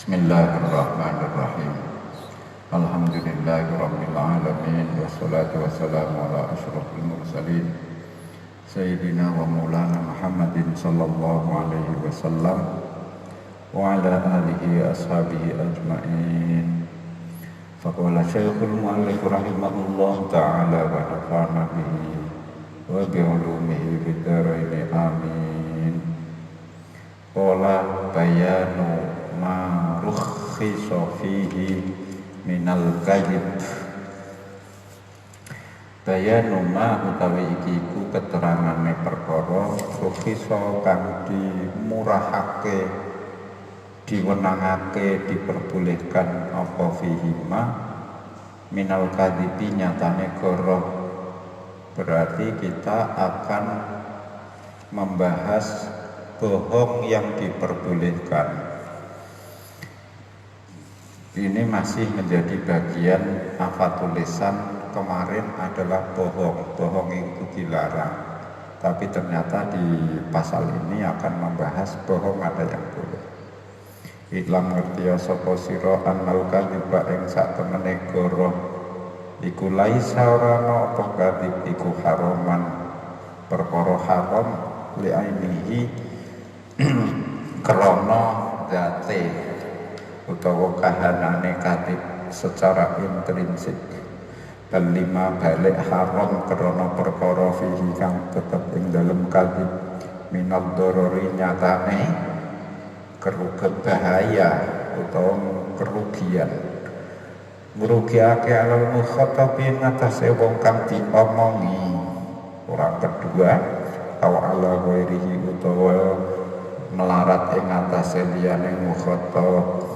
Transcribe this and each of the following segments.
Bismillahirrahmanirrahim. Alhamdulillahirabbil alamin wassalatu wassalamu ala asyrofil mursalin sayyidina wa maulana Muhammadin sallallahu alaihi wasallam wa ala alihi ashabihi ajmain. Faqala Syekhul Mu'allif rahimahullah ta'ala wa nafa'na bihi wa bi'ulumihi bid-dharain amin. Qala bayanu ma rukhisa fihi minal kadhib. Bayanu ma utawi iki iku keterangane perkara rukhisa kang dimurahake, diwenangake, diperbolehkan apa fihi ma minal kadhibi nyatane goroh. Berarti kita akan membahas bohong yang diperbolehkan. Ini masih menjadi bagian afatul lisan. Kemarin adalah bohong, bohong itu dilarang. Tapi ternyata di pasal ini akan membahas bohong ada yang boleh. Iklam ngertiya sapa sira annal kadhiba ing sak temene goroh iku laisa ora apa kadhib iku haraman perkara haram li ainihi krana date utawa kahanane kadhib secara intrinsik. Kelima balik haram krana perkara fihi kang tetep ing dalem kadhib minad dorori nyatane bahaya utawa kerugian, merugiake alal mukhatabi ngatasé wong kang diomongi. Orang kedua atau ala ghairihi utawa melarat ing ngatasé liyane mukhatab.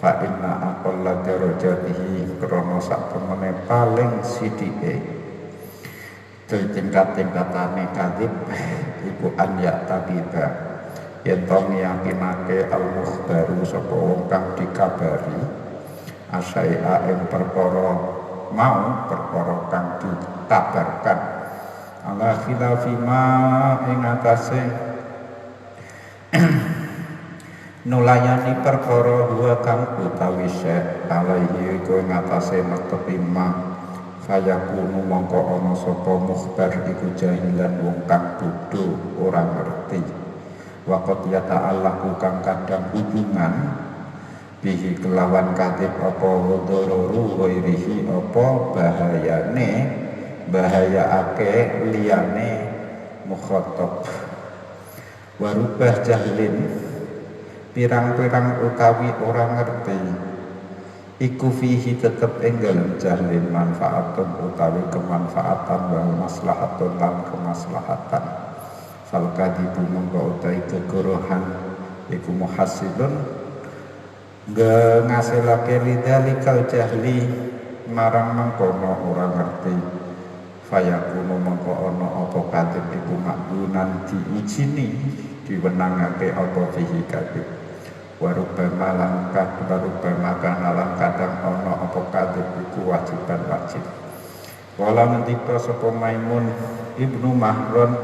Fa inna aqalla darajatihi krana sak temene paling sidike tingkat-tingkatane kadhib iku an ya tabiba yen to yakinake al-mukhbaru sapa wong kang dikabari asai'a ing perkara mau perkara kang dikabarkan ala khilafi ma ing atase nulayani perkara huwa kang utawi syekh alaihi iku ngatasé netepi ma fayakunu mongko ana sapa mukhbar iku jahilan wong kang bodho ora ngerti waqat ya ta'allahu kang kadang hubungan bihi kelawan kadhib apa dororu ghairihi apa bahayane bahayaake liyane mukhatab warubah jahlin pirang-pirang utawi orang ngerti iku fihi tetep ing dalem jahlin manfaatun utawi kemanfaatan wal maslahatun lan kemaslahatan. Fal kadibu mongko utawi kegorohan iku muhasilun ngasilake lidzalikal jahli marang mengkono orang ngerti. Fayakunu mongko ana apa kadhib iku makdunan diijini diwenangake apa fihi kadhib. Warubama langkah warubama kana lan kadang ana apa kadhib iku wajiban wajib. Wala ngendika sapa Maimun Ibnu Mahron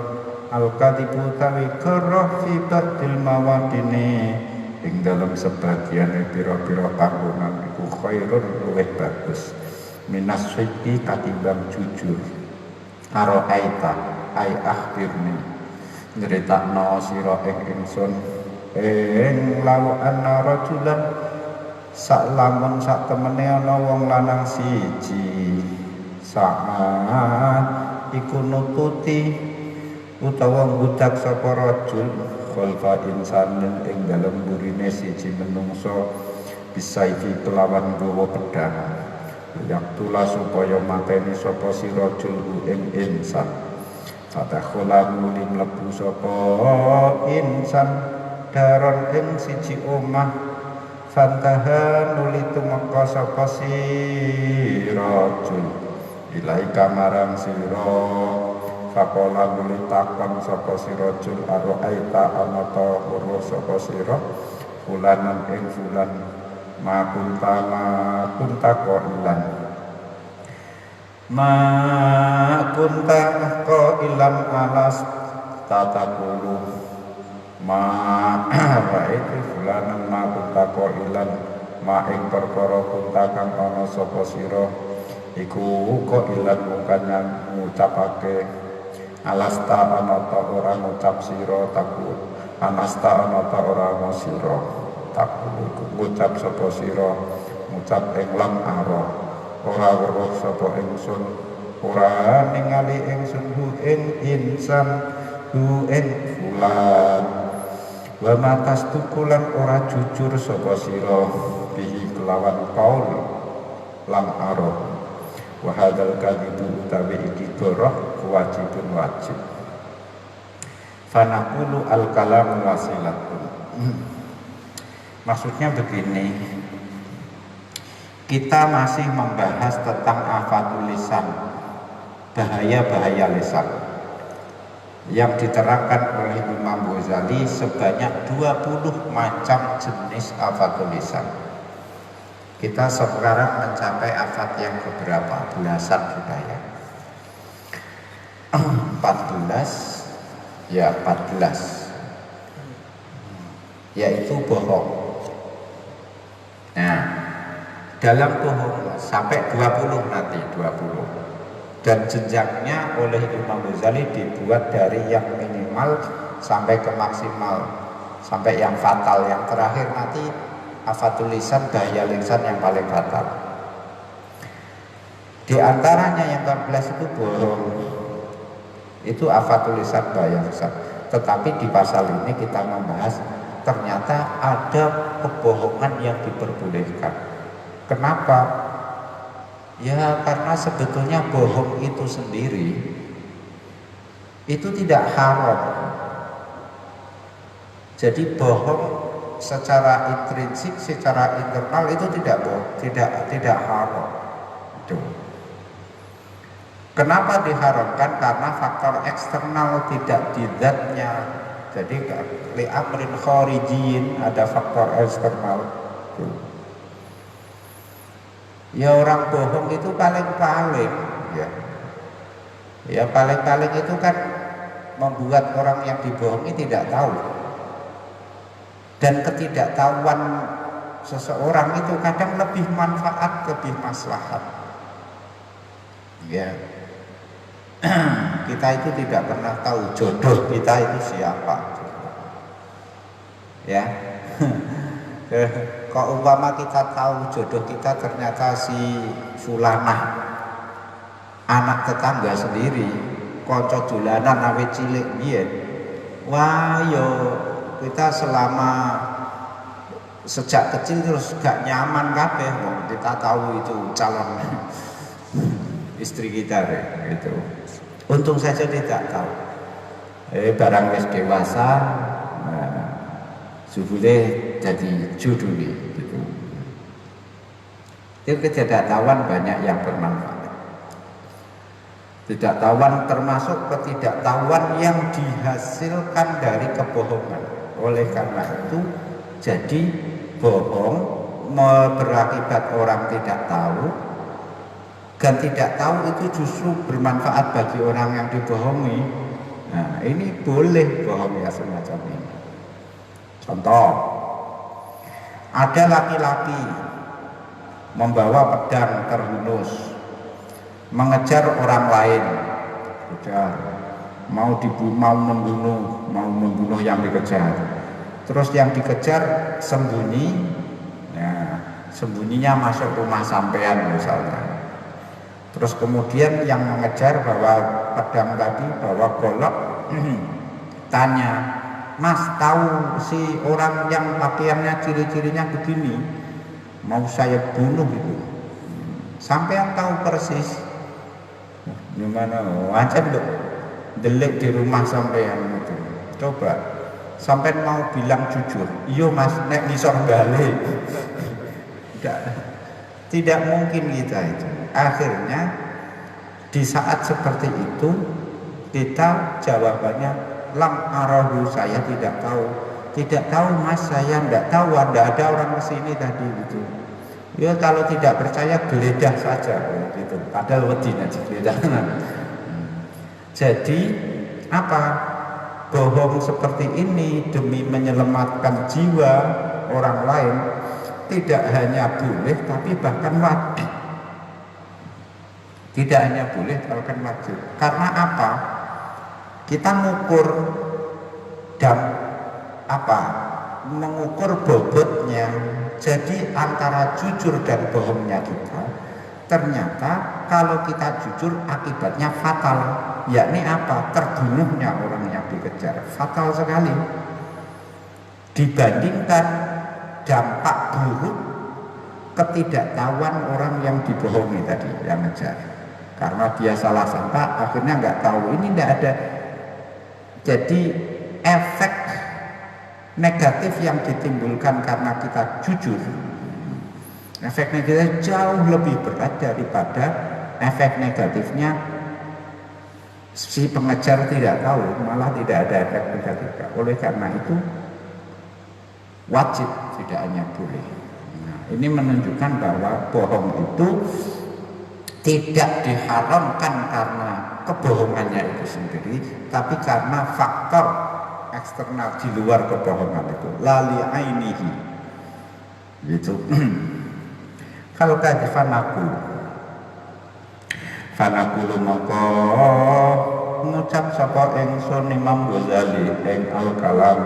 al-kadhibu tawi goroh fi badil mawadine ing dalam sebagian pira-pira panggonan iku khairun luwih bagus minas sidqi katimbang jujur. Aro aita ai akhbirni nyeritakno sira ing ingsun ing lawu anna rajulan sak lamun sak temene ana wong lanang siji saat iku nututi utawa budak sapa rajul khalfa insanin ing dalem burine siji menungso bisaifi kelawan gawa pedang yaktula supaya mateni sapa si rajul ing insan fatakhola muli mlebu sapa insan daron ing siji omah fantaha nuli tumeka sapa si rajul ilai kamarang sira faqala nuli takon sapa si rajul aro aita anata uro sapa sira fulanan ing fulan ma kunta qailan ma kunta qailan alas tatakulu ma wa itu fulanan ma kunta qailan ma ing perkara kunta kang ana sapa sira iku qailan mungkanya ngucapake alasta ana ta ora ngucap sira takut anasta ana ta ora ana sira takut iku ngucap sapa sira ngucap ing lam ara ora weruh sapa ingsun ora ningali ingsun hu ing insan hu ing fulan wa matas tukulan ora jujur sapa sira bihi kelawan qaul lam ara wa hadzal kadibu utawi iki goroh wajibun wajib fanaqulu al kalam wasilatun. Maksudnya begini, kita masih membahas tentang afatul lisan, bahaya-bahaya lisan yang diterangkan oleh Imam Ghazali sebanyak 20 macam jenis afatul lisan. Kita sekarang mencapai afat yang keberapa? Belasan sudah ya. 14 ya 14 yaitu bohong. Nah, dalam bohong sampai 20 nanti 20 dan jenjangnya oleh Imam Ghazali dibuat dari yang minimal sampai ke maksimal sampai yang fatal, yang terakhir nanti afatul lisan, bahaya lisan yang paling fatal. Di antaranya yang 14 itu bohong, itu afatul lisan, bahaya lisan. Tetapi di pasal ini kita membahas ternyata ada kebohongan yang diperbolehkan. Kenapa? Ya karena sebetulnya bohong itu sendiri itu tidak haram. Jadi bohong secara intrinsik, secara internal itu tidak haram. Itu. Kenapa diharamkan? Karena faktor eksternal tidak di zatnya. Jadi li amrin kharijin ada faktor eksternal. Ya orang bohong itu paling-paling ya paling-paling itu kan membuat orang yang dibohongi tidak tahu. Dan ketidaktahuan seseorang itu kadang lebih manfaat, lebih maslahat. Ya. Kita itu tidak pernah tahu jodoh kita itu siapa. Ya. Kalau umpama kita tahu jodoh kita ternyata si fulanah, anak tetangga sendiri, kanca dolanan awet cilik biyen. Wah, yo kita selama sejak kecil terus gak nyaman kabeh kok kita tahu itu calon istri kita gitu. Untung saja tidak tahu. Barang wis dewasa, judulnya jadi juduli gitu. Itu ketidaktahuan banyak yang bermanfaat. Ketidaktahuan termasuk ketidaktahuan yang dihasilkan dari kebohongan. Oleh karena itu, jadi bohong berakibat orang tidak tahu, dan tidak tahu itu justru bermanfaat bagi orang yang dibohongi. Nah, ini boleh bohong ya semacam ini. Contoh, ada laki-laki membawa pedang terhunus, mengejar orang lain, mau membunuh yang dikejar. Terus yang dikejar sembunyi, ya, sembunyinya masuk rumah sampean misalnya. Terus kemudian yang mengejar bawa pedang tadi, bawa golok, tanya, Mas tahu si orang yang pakaiannya ciri-cirinya begini, mau saya bunuh itu. Sampean tahu persis. Gimana? Wajar dong. Delik di rumah sampean itu. Coba, sampean mau bilang jujur, iya Mas, nek ngisor balik. Tidak mungkin kita itu. Akhirnya di saat seperti itu kita jawabannya lam arahu, saya tidak tahu. Tidak tahu Mas, saya tidak tahu, ada orang kesini tadi gitu. Ya kalau tidak percaya geledah saja gitu. Padahal wedi nanti geledah. Jadi apa? bohong seperti ini demi menyelamatkan jiwa orang lain tidak hanya boleh tapi bahkan wajib. Tidak hanya boleh bahkan wajib. Karena apa? Kita mengukur bobotnya. Jadi antara jujur dan bohongnya kita, ternyata kalau kita jujur akibatnya fatal, yakni apa? Terbunuhnya orang yang dikejar, fatal sekali. Dibandingkan dampak buruk ketidaktahuan orang yang dibohongi tadi, yang ngejar. Karena dia salah sangka, akhirnya nggak tahu, ini tidak ada. Jadi efek negatif yang ditimbulkan karena kita jujur, efek negatif jauh lebih berat daripada efek negatifnya si pengejar tidak tahu, malah tidak ada efek negatifnya. Oleh karena itu wajib, tidak hanya boleh. Nah, ini menunjukkan bahwa bohong itu tidak diharamkan karena kebohongannya itu sendiri, tapi karena faktor eksternal di luar kebohongan itu, lali ainihi gitu. Kalau kadifan fanaku mongko ngucap sapa ingsun Imam Ghazali ing al-kalam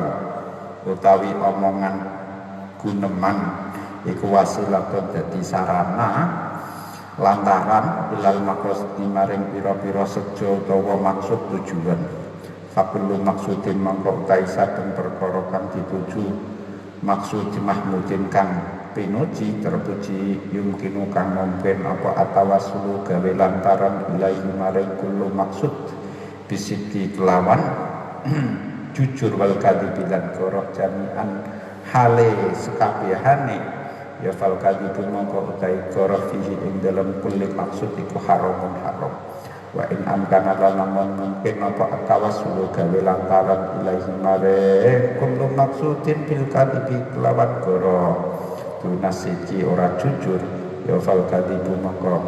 utawi omongan guneman iku wasilatun dadi sarana lantaran ilal maqsadi maring pira-pira sejo utawa maksud tujuan. Fakulu maksudin mangko utai saben perkara kang dituju maksud mahmudin kang pinuji terpuji yumkinu kang mungkin apa atawasulu gawe lantaran ilahi maring kullu maksud bisiti kelawan jujur wal kadibilan goroh jami'an hale sekabehane ya fal kadibu mangko utai goroh fihi ing dalam kulli maksud iku haramun haram. Wa in amkana lamun mungkin apa tawassul gawe lantaran ilahi mare kullu maksudin bil kadibi kelawan goro tunasiji ora jujur ya fal kadibu mangko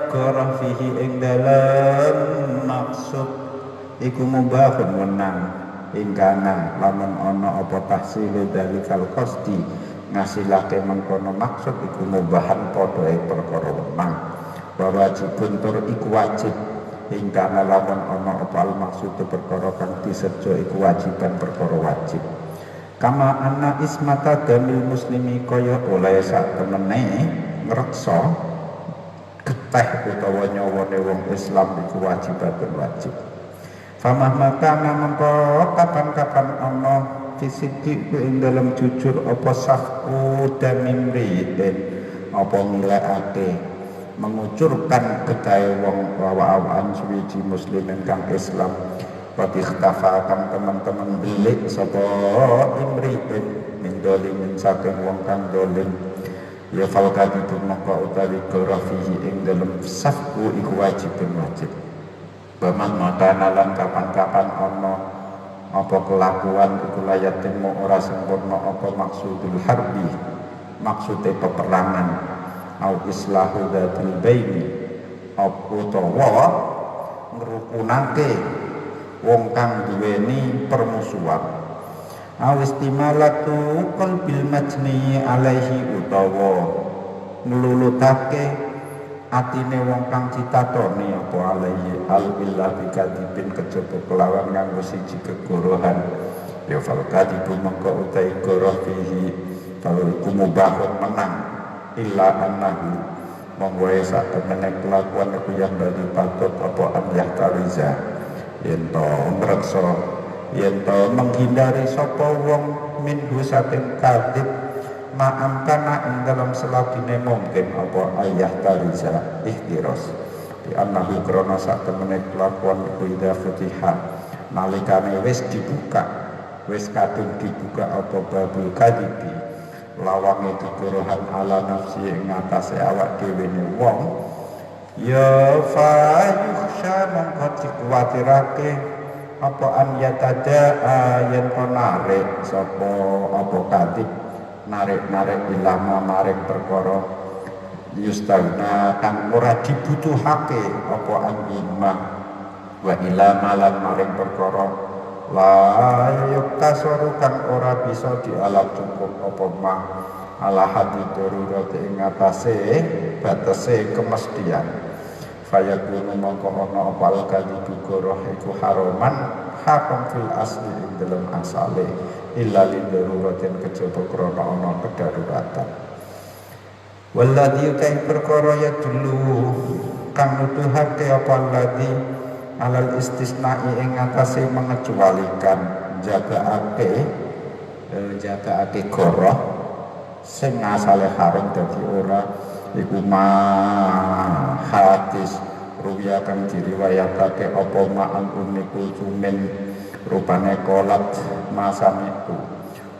goro fihi ing dalam maksud iku mubahun menang ing kana lamun ana apa tahsilu dalikal qasdi ngasilake mengkono maksud iku mubahan padha perkara wenang wa wajibun tur iku wajib ing kana lamun ana apa al maksud perkara kang disejo iku wajiban perkara wajib kama anna ismata damil muslimi kaya oleh sak temene ngreksa geteh utawa nyawane wong Islam iku wajibatun wajib famah maka mengko kapan-kapan ana fisiki ing dalam jujur apa sahku dan mimri'in apa ngilekake mengucurkan kedai wong wawa-awaan suwiji muslimin kang Islam pati ikhtafa kang teman-teman belik sapa imri'in min dolimin saking wong kang dolim ya fal kadibu maka utawi gorafihi ing dalam sahku iku wajibun wajib baman maka nalan kapan-kapan ana apa kelakuan iku layatimu ora sempurna apa maksudul harbi maksude peperangan au islahu dzatil baini apa utawa ngrukunake wong kang duweni permusuhan au istimalatu qalbil majni alaihi utawa nglulutake atine wong kang ditatoni apa alaihi albillah bikadibin kejaba kelawan nganggo siji kegorohan ya fal kadibu mengko utai goroh fihi kalau iku mubahun menang illa annahu monggo sak temene kelakuan iku yang bali patut apa an yahtariza yen to ngreksa yen to menghindari sapa wong minhu saking kadib ma'amkana ing dalam selabine mungkin apa ayah tariza ikhtiros di annahu krono sak temene kelakuan iku ida futiha nalikane wis dibuka wis kadung dibuka apa babul kadibi lawange dikorohan ala nafsi ing atase awak dhewe ne wong ya fayuhsya mongko dikuwatirake apa an yatada yen narik sapa apa kadib narik-narik ilama maring perkara yustagna kang ora dibutuhake apa anggumah wa ila malan maring perkara la yuktasaru kang ora bisa dialap cukup apa ma ala hati darurat ing atase batese kemestian fayakunu mongko ana apa al-kali goroh iku haraman haram fil asli ing dalam asale illa li daruratin kejaba krana ana kedaruratan walladhi utai perkara ya dulu kang nuduhake apa alladhi alal istisna'i ing atase mengecualikan jagaake goroh sing asale haram dadi ora iku hadis ruwiya kang diriwayatake apa ma'an uniku cumin rupane kolat masam itu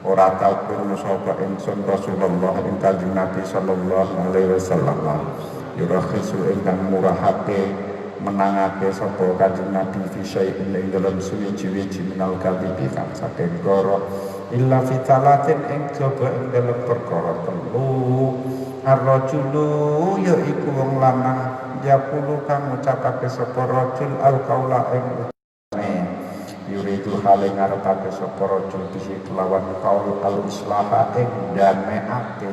ora tau krungu sapa ingsun Rasulullah ing Kanjeng Nabi sallallahu alaihi wasallam yurakhisu ingkang murahake menangake sapa Kanjeng Nabi fi syai'in ing dalam suwi-wiji minal kadhibi kang saking goro illa fitalatin ing coba ing dalam perkara telu ar-rajulu ya iku wong lanang yaqulu kang ngucapake sapa rajul al-qaula ing yuridu hale ngarepake sapa rajul bisi kelawan qaul al-islaha ing dameake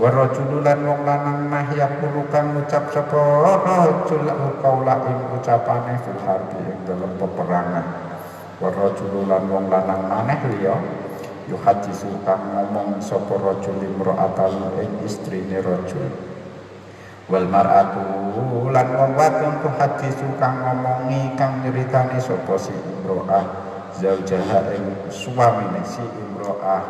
wa rajulu lan wong lanang mah yaqulu kang ngucap sapa rajul al-qaula ing ucapane fil harbi ing dalam peperangan wa rajulu lan wong lanang maneh liya yuhadisu kang ngomong sapa rajul imra'atan ing istrine rajul wal mar'atu lan wong wadon tuhadisu kang ngomongi kang nyeritani sapa si imra'ah zaujaha ing suamine si imra'ah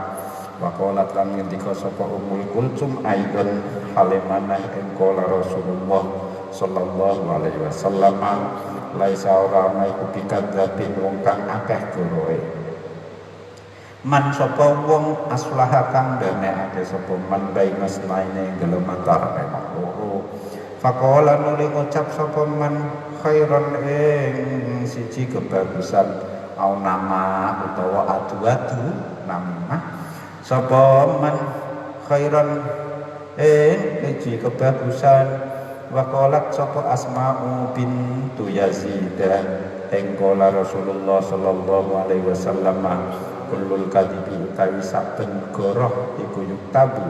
wa qalat lan ngendika sapa Ummul Kulsum aidon halimana ing qala Rasulullah sallallahu alaihi wasallam laisa ora ana iku bikadzabin wong kang akeh goroe man sapa wong aslaha kang danekake sapa man bainas laine dalam antarane loro faqala nuli ngucap sapa man khairan ing siji kebagusan au nama utawa adu-adu nama sapa man khairan ing siji kebagusan waqalat sapa Asma'u bintu Yazid ing qala Rasulullah sallallahu alaihi wasallam kullul kadibi utawi saben goroh iku yuktabu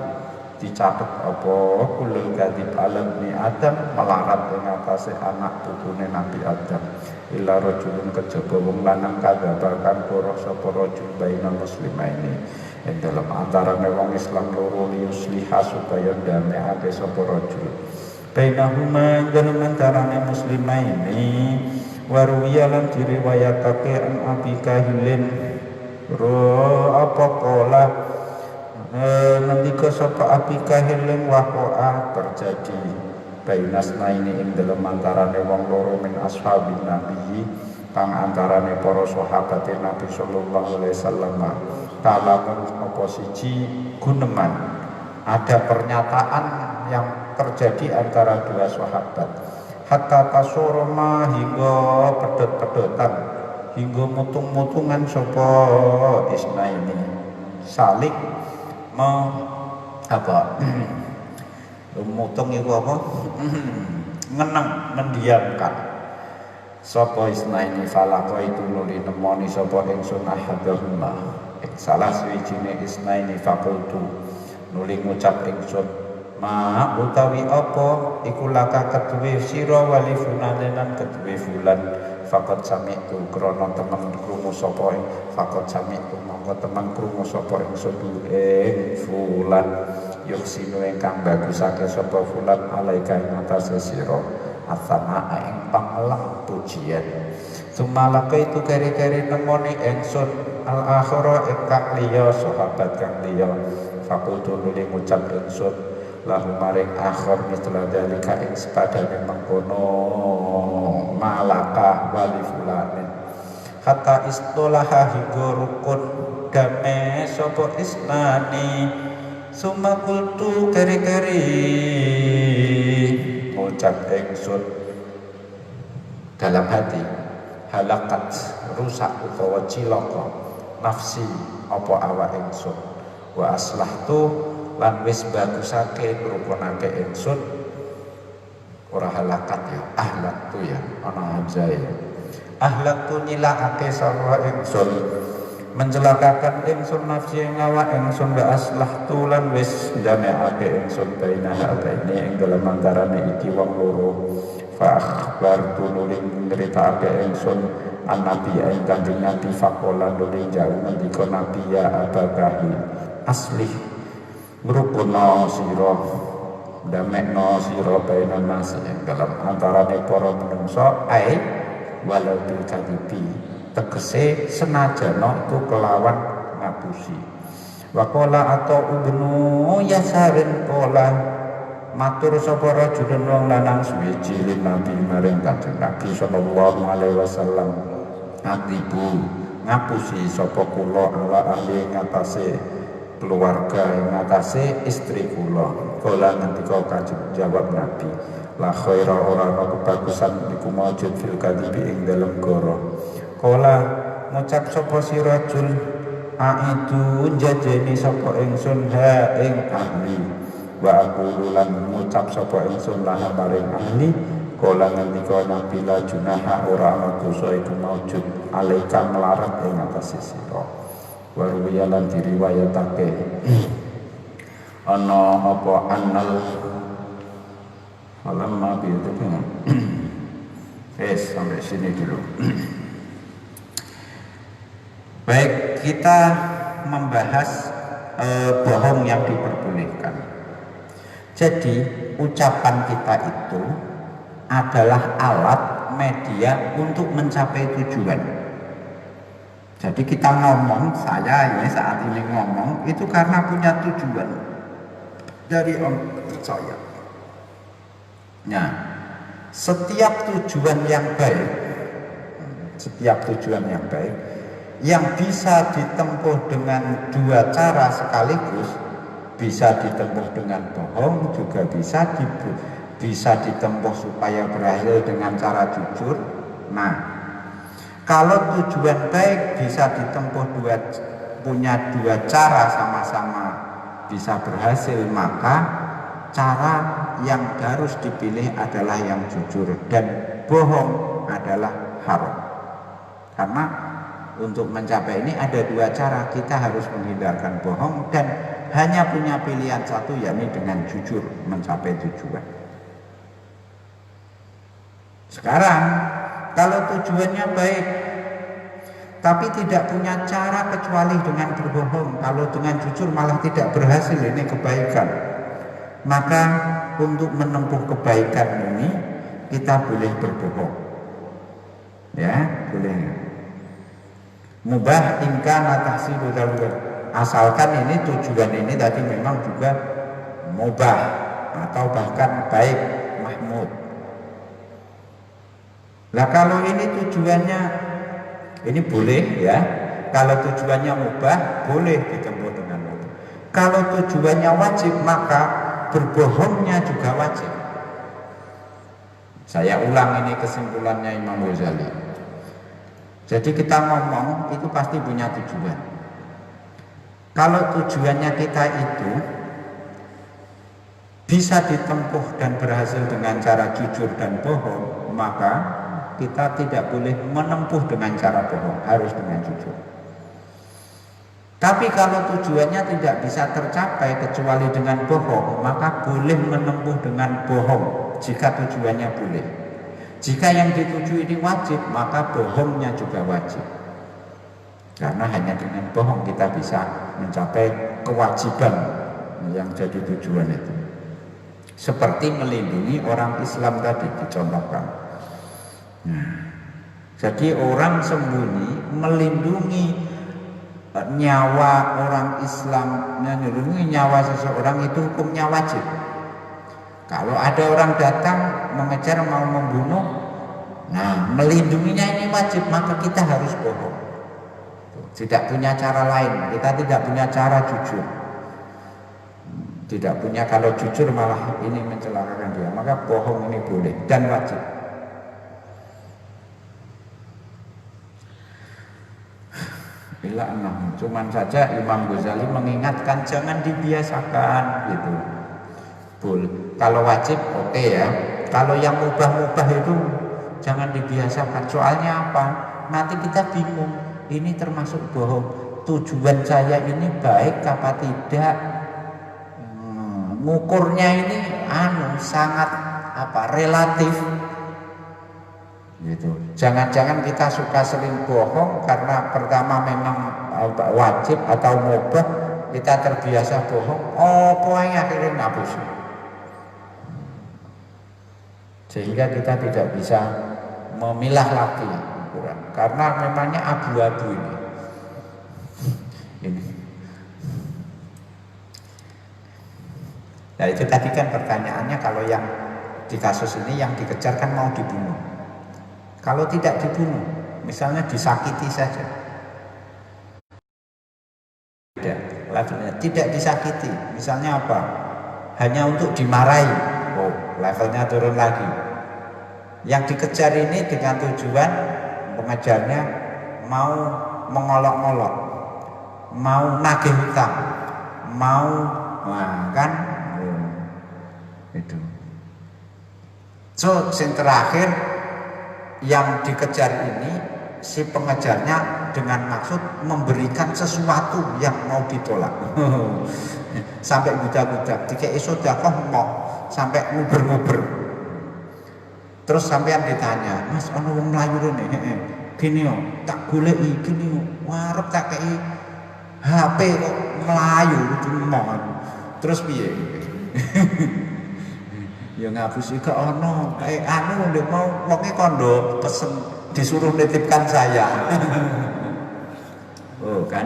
dicatet apa kullul kadib alam ni Adam melarat ing atase anak putune Nabi Adam illa rajulun kejaba wong lanang kadhabakan goroh sapa rajul bainal muslimaini ing dalam antarane wong Islam loro liusliha supaya damekake sapa rajul bainahuma dalam antarane muslimaini waruwiya lan diriwayatake an Abi Kahilin apa kola ngendika sapa Abi Kahilin waqa'a terjadi bainas naini ing dalam antarane wong loro min ashabin nabi kang antarane para sahabat Nabi sallallahu alaihi wasallam kalamun apa siji guneman ada pernyataan yang terjadi antara dua sahabat hatta tasurma hingga pedot-pedotan hingga mutung-mutungan sapa isnaini saling mutung itu apa mendiamkan sapa isnaini falaqo itu nuli nemoni sapa ingsun ahadahuma salah suwijine isnaini faqultu nuli ngucap ingsun ma utawi apa iku laka keduwe sira wali funanan keduwe fulan faqad sami'tu krana temen krungu sapa ing faqad sami'tu monggo temen krungu sapa ingsun ing fulan yuksinu ingkang bagusake sapa fulan alaika ing atase sira asana ing pangelang pujian sumalaka itu keri-keri nemoni ingsun al-akhira ingkang liya sahabat kang liya faqultu nuli ngucap ingsun lahu maring akhir mitra dalika ing sepadane mengkono malaka wali fulanin hatta istolaha hingga rukun dame sapa isnani summa qultu keri-keri ngucap ingsun dalam hati halakat rusak utawa cilaka nafsi apa awak ingsun wa aslahtu lan wis bagusake ngrukunake ingsun ora halakat ya ahlak tu ya ana hamzah ya ahlaktu nyilakake sapa ingsun mencelakakan ingsun nafsi ing awak ingsun wa aslahtu lan wis ndamekake ingsun bainaha baine ing dalem antarane iki wong loro fa akhbartu nuling nyritakake ingsun an-nabi ing kanjeng nabi faqala nuling jauh ngendika nabi ya abakahi aslih ngrukono sira ndamekno sira bainan nas ing dalem antarane para menungsa ae walau bil kadibi tegese senajana itu kelawan ngapusi waqala atau ubnu yasarin kola matur sapa rajulun wong lanang suwiji nabi maring kanjeng Nabi sallallahu alaihi wasallam atibu ngapusi sapa kula ala ahli ngatasé keluarga ngatasé istri kula kala ngendika kanjeng jawab Nabi la khaira ora ana kebagusan iku maujud fil kadibi ing dalem goro kala ngucap sapa si rajul aitu jajeni sapa ingsun ha ing ahli wa aku lan ngucap sapa ingsun lan maring ahli kala ngendika nabi la junaha ora ana dosa iku maujud alaika melarat ing atase sira wa ruwiyalan diriwayatake ana apa annal alam mabi itu kan sampai sini dulu. Baik, kita membahas bohong yang diperbolehkan. Jadi ucapan kita itu adalah alat media untuk mencapai tujuan. Jadi kita ngomong, saya ini saat ini ngomong itu karena punya tujuan dari saya. Nah, setiap tujuan yang baik yang bisa ditempuh dengan dua cara sekaligus, bisa ditempuh dengan bohong, juga bisa ditempuh supaya berakhir dengan cara jujur. Nah, kalau tujuan baik bisa ditempuh punya dua cara sama-sama bisa berhasil, maka cara yang harus dipilih adalah yang jujur dan bohong adalah haram. Karena untuk mencapai ini ada dua cara, kita harus menghindarkan bohong dan hanya punya pilihan satu, yakni dengan jujur mencapai tujuan. Sekarang kalau tujuannya baik tapi tidak punya cara kecuali dengan berbohong, kalau dengan jujur malah tidak berhasil, ini kebaikan. Maka untuk menempuh kebaikan ini kita boleh berbohong, ya boleh. Mubah ingkang tahsilu darurat, asalkan ini tujuan ini tadi memang juga mubah atau bahkan baik mahmud. Nah kalau ini tujuannya ini boleh ya, kalau tujuannya mubah boleh ditempuh dengan mubah. Kalau tujuannya wajib maka berbohongnya juga wajib. Saya ulang ini kesimpulannya Imam Ghazali. Jadi kita ngomong itu pasti punya tujuan. Kalau tujuannya kita itu bisa ditempuh dan berhasil dengan cara jujur dan bohong, maka kita tidak boleh menempuh dengan cara bohong, harus dengan jujur. Tapi kalau tujuannya tidak bisa tercapai kecuali dengan bohong, maka boleh menempuh dengan bohong jika tujuannya boleh. Jika yang dituju ini wajib, maka bohongnya juga wajib. Karena hanya dengan bohong kita bisa mencapai kewajiban yang jadi tujuan itu. Seperti melindungi orang Islam tadi dicontohkan. Jadi orang sembunyi melindungi nyawa orang Islam, melindungi nyawa seseorang itu hukumnya wajib. Kalau ada orang datang mengejar mau membunuh, nah melindunginya ini wajib, maka kita harus bohong. Tidak punya cara lain, kita tidak punya cara jujur. Tidak punya, kalau jujur malah ini mencelakakan dia, maka bohong ini boleh dan wajib. Bila cuman saja Imam Ghazali mengingatkan jangan dibiasakan gitu. Boleh. Kalau wajib oke ya. Kalau yang mubah-mubah itu jangan dibiasakan. Soalnya apa? Nanti kita bingung, ini termasuk bohong, tujuan saya ini baik apa tidak. Ngukurnya ini sangat relatif gitu. Jangan-jangan kita suka sering bohong karena pertama memang wajib atau mubah, kita terbiasa bohong, pokoknya akhirnya ngapus, sehingga kita tidak bisa memilah lagi ukuran, karena memangnya abu-abu ini. Nah itu tadi kan pertanyaannya, kalau yang di kasus ini yang dikejar kan mau dibunuh. Kalau tidak dibunuh, misalnya disakiti saja, tidak disakiti, misalnya apa? Hanya untuk dimarahi, levelnya turun lagi. Yang dikejar ini dengan tujuan pengejarnya mau mengolok-olok, mau nagih hutang, mau itu. So, yang terakhir yang dikejar ini si pengejarnya dengan maksud memberikan sesuatu yang mau ditolak. Sampai budak-budak dikei sedekah mau sampai nguber-nguber. Terus sampean ditanya, "Mas, ana wong mlayu rene?" Gini yo, tak goleki gini yo. Arep tak kei HP kok mlayu cuma. Terus piye? Ya ngapusi ke ono ndek mau wonge kondo pesen disuruh nitipkan saya. Kan.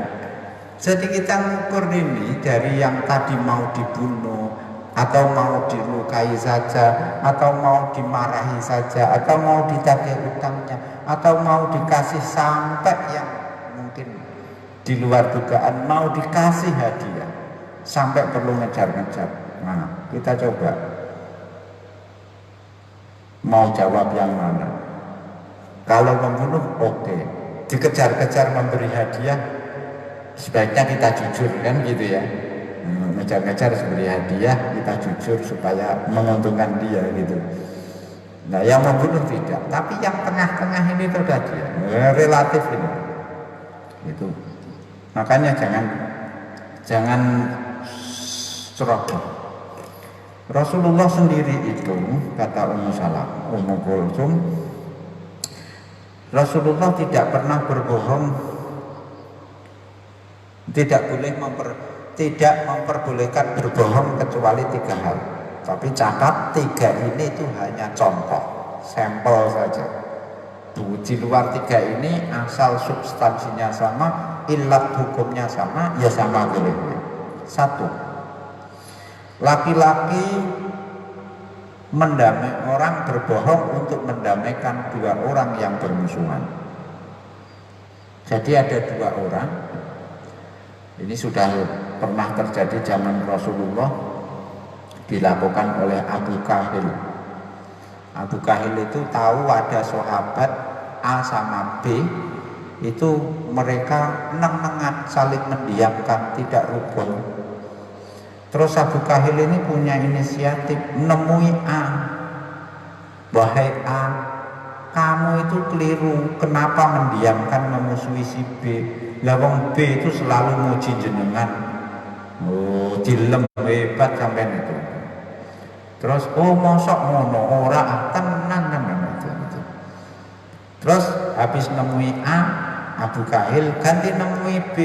Jadi kita ngukur ini dari yang tadi mau dibunuh atau mau dilukai saja, atau mau dimarahi saja, atau mau ditagih utangnya, atau mau dikasih sampai yang mungkin di luar dugaan mau dikasih hadiah sampai perlu ngejar-ngejar. Nah, kita coba mau jawab yang mana. Kalau membunuh oke, dikejar-kejar memberi hadiah sebaiknya kita jujur kan gitu ya. Ngejar-ngejar memberi hadiah kita jujur supaya menguntungkan dia gitu. Nah yang membunuh tidak, tapi yang tengah-tengah ini itu tadi relatif ini itu. Makanya jangan ceroboh. Rasulullah sendiri itu, kata Ummu Kulsum, Rasulullah tidak pernah berbohong, tidak memperbolehkan berbohong kecuali 3 hal. Tapi catat 3 ini itu hanya contoh, sampel saja. Di luar 3 ini asal substansinya sama, ilat hukumnya sama, ya sama bolehnya. 1. Laki-laki orang berbohong untuk mendamaikan 2 orang yang bermusuhan. Jadi ada 2 orang. Ini sudah pernah terjadi zaman Rasulullah, dilakukan oleh Abu Kahil. Abu Kahil itu tahu ada sahabat A sama B, itu mereka neng-nengan saling mendiamkan, tidak rukun. Terus Abu Kahil ini punya inisiatif, nemui A. Wahai A, kamu itu keliru, kenapa mendiamkan memusuhi si B? Lawang B itu selalu muji jenengan. Dilem hebat sampai itu. Terus mosok ngono ora tenan itu. Terus habis nemui A, Abu Kahil ganti nemui B.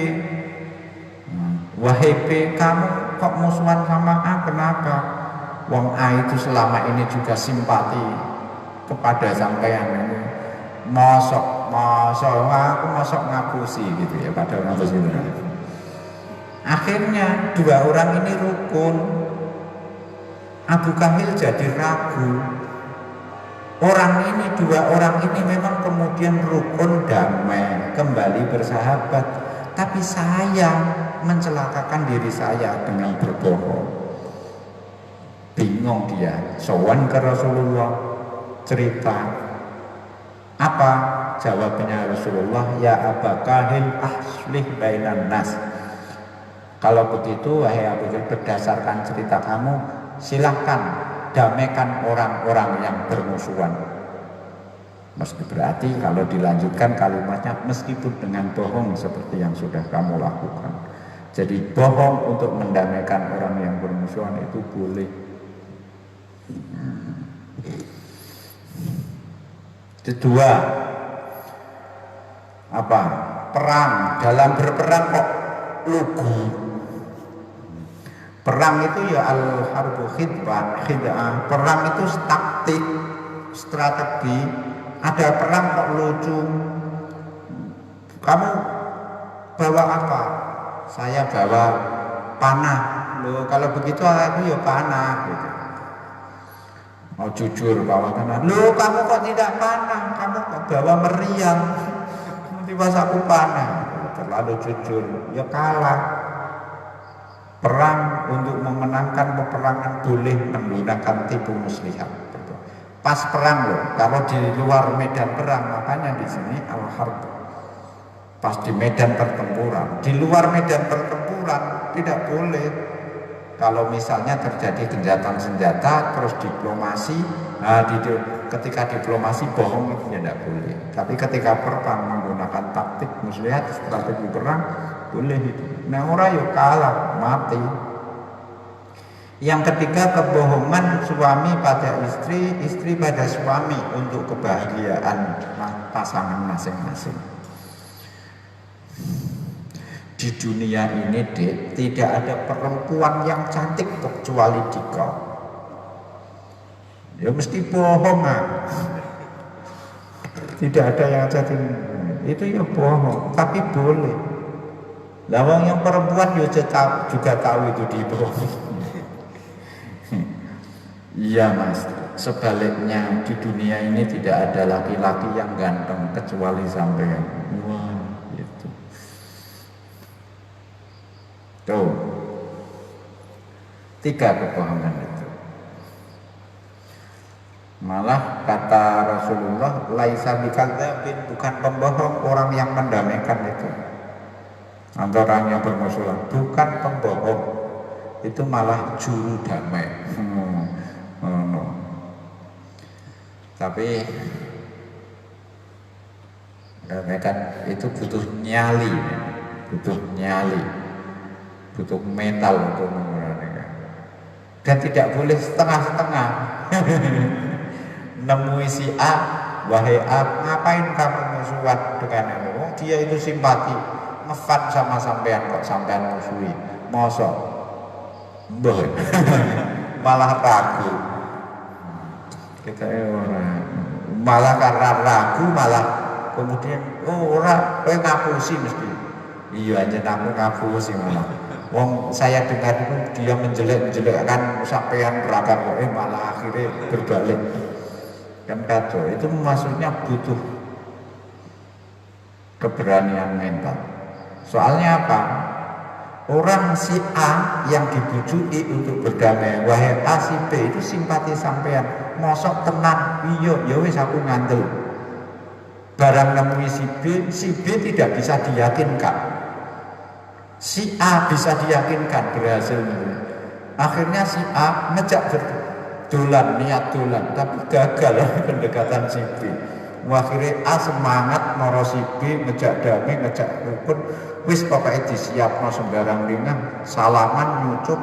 Wahai B, kamu kok musuhan sama A, kenapa? Wong A itu selama ini juga simpati kepada sampean ini. Mosok aku mosok ngapusi gitu ya, padahal ngapusi itu. Akhirnya 2 orang ini rukun. Abu Kahil jadi ragu. Orang ini, 2 orang ini memang kemudian rukun, damai, kembali bersahabat. Tapi saya mencelakakan diri saya dengan berbohong. Bingung dia, sowan ke Rasulullah, cerita. Apa jawabnya Rasulullah? Ya Aba Kahil, aslih bainan nas. Kalau begitu wahai Abu Kahil, berdasarkan cerita kamu, silahkan damaikan orang-orang yang bermusuhan. Meski berarti kalau dilanjutkan kalimatnya meskipun dengan bohong seperti yang sudah kamu lakukan. Jadi bohong untuk mendamaikan orang yang bermusuhan itu boleh. Kedua, apa? Perang. Dalam berperang kok lugu. Perang itu ya al-harbu khid'ah. Perang itu taktik, strategi. Ada perang kok lucu. Kamu bawa apa? Saya bawa panah. Loh, kalau begitu aku ya panah gitu. Mau jujur bawa panah. Loh, kamu kok tidak panah? Kamu kok bawa meriam. Nanti pas aku panah. Terlalu jujur, ya kalah. Perang untuk memenangkan peperangan boleh menggunakan tipu muslihat. Pas perang loh, kalau di luar medan perang, makanya di sini al-harb. Pas di medan pertempuran, di luar medan pertempuran tidak boleh. Kalau misalnya terjadi gencatan senjata, terus diplomasi, ketika diplomasi bohong itu tidak boleh. Tapi ketika perang menggunakan taktik muslihat, strategi perang boleh itu. Nah orang yuk kalah, mati. Yang ketiga, kebohongan suami pada istri, istri pada suami untuk kebahagiaan pasangan masing-masing. Di dunia ini, Dek, tidak ada perempuan yang cantik kecuali dikau. Ya mesti bohong. Tidak ada yang cantik. Itu ya bohong, tapi boleh. Lawang yang perempuan juga tahu itu dibohong. Iya mas, sebaliknya di dunia ini tidak ada laki-laki yang ganteng kecuali sampean. Wah, gitu. Tuh, 3 kebohongan itu. Malah kata Rasulullah, laisa bikadzabin, bukan pembohong orang yang mendamaikan itu. Atau orang yang bermusuhan, bukan pembohong. Itu malah juru damai. Tapi kan itu butuh nyali, butuh mental untuk mengurangi. Dan tidak boleh setengah-setengah. Nemui si A, wahai A, ngapain kamu musuhan dengan itu? Dia itu simpati, ngefan sama sampean kok sampean musuhi. Mosok, boh, malah ragu. Kita orang malah karena ragu, malah kemudian orang ngapusi mesti. Iya aja aku ngapusi malah. Wong saya dengar itu dia menjelek-jelekkan sampean beragam malah akhirnya berbalik. Kan kacau. Itu maksudnya butuh keberanian mental. Soalnya apa? Orang si A yang dibujuki untuk berdamai, wahai A si B itu simpati sampean, mosok tenang, iya ya wis aku ngandel. Barang nemui si B tidak bisa diyakinkan. Si A bisa diyakinkan berhasil. Akhirnya si A ngejak berdolan, niat dolan, tapi gagal pendekatan si B. Akhirnya A semangat moro si B ngejak damai, ngejak rukun. Wis pokoknya disiapno sembarang ringan, salaman nyucuk,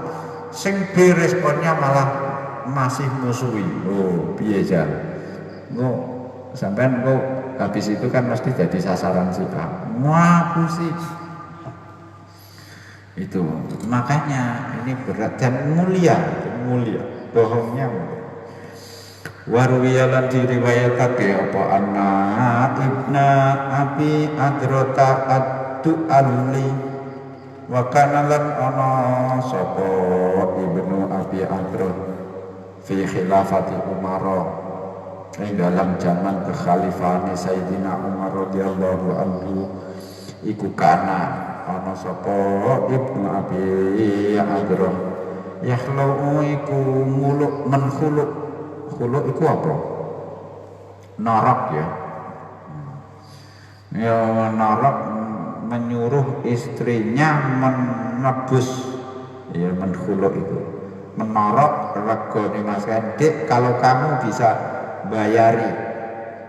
sing B responnya malah masih musuhi. Oh, piye jan? Sampean habis itu kan mesti jadi sasaran si A. Ngapusi. Itu makanya ini berat dan mulia, bohongnya. Warwiyalan diriwayatake apa anak ibna abi adrota ad-du'alli wa kana lan ana sapa ibnu abi adrot fi khilafati Umar ing dalam zaman kekhalifahan Sayyidina Umar radhiyallahu anhu iku kana ana sapa ibnu abi adrot yakhlu iku muluk menkhuluk. Khuluk itu apa? Narak ya. Ya narak menyuruh istrinya menebus. Ya menkhuluk itu. Menarak rego nih Mas Dik, kalau kamu bisa bayari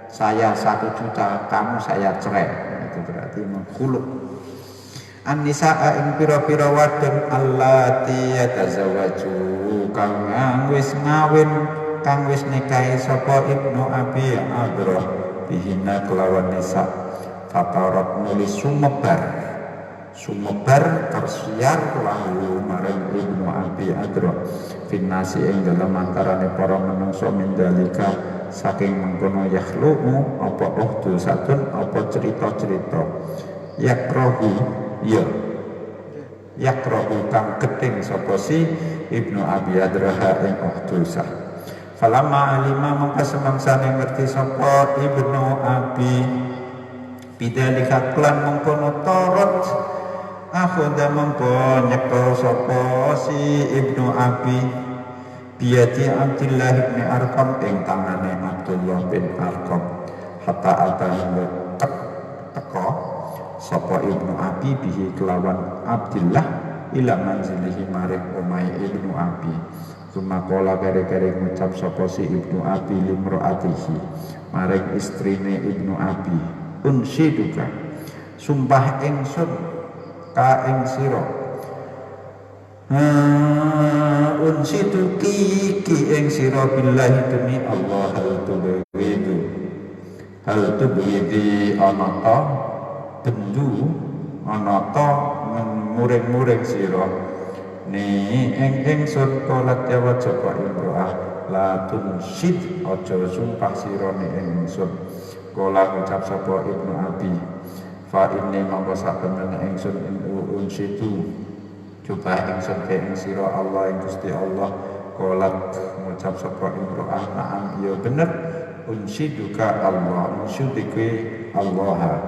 saya 1.000.000, kamu saya cerai. Itu berarti mengkhuluk. An-nisaa ing pira-pira wadon allati yatazawwaju kang wis ngawin, kang wis nikahi sapa Ibnu Abi Adhrah bihina kelawan nisa fatarat nulis sumebar tersiar lahu marang Ibnu Abi Adhrah finnasi ing dalam antarane para menungso mindalika saking mengkono yakhlumu apa uhdusatun apa cerita-cerita yakrohu ya yakrohu kang keting sapa si Ibnu Abi Adhrah ing uhdusah. Falamma alima mongko semangsane ngerti sapa Ibnu Abi bidzalika klan mengkono torot akhoda mongko nyekel sapa si Ibnu Abi biyati Abdullah bin Arqam ing tangane Abdullah bin Arqam hatta atahu teko sapa Ibnu Abi bihi kelawan Abdullah ila manzilihi maring omahe Ibnu Abi. Sumakola kare-kare ngucap sapa si Ibnu Abi limroatihi maring istrine Ibnu Abi, unsyiduka sumpah ingsun ka ing sira unsyiduki ki ing sira billahi demi Allah hal tubwidi anata bendu anata muring-muring sira ni ingsun kolat jawab sapa imro'ah la tunsid aja sumpah sira ni ingsun kola ngucap sapa Ibnu Abi fa inni mongko satemene ingsun unsidu coba ingsun ke ing sira Allah ing Gusti Allah kolat ngucap sapa imro'ah na'am ya bener unsiduka Allah unsiduki Allah.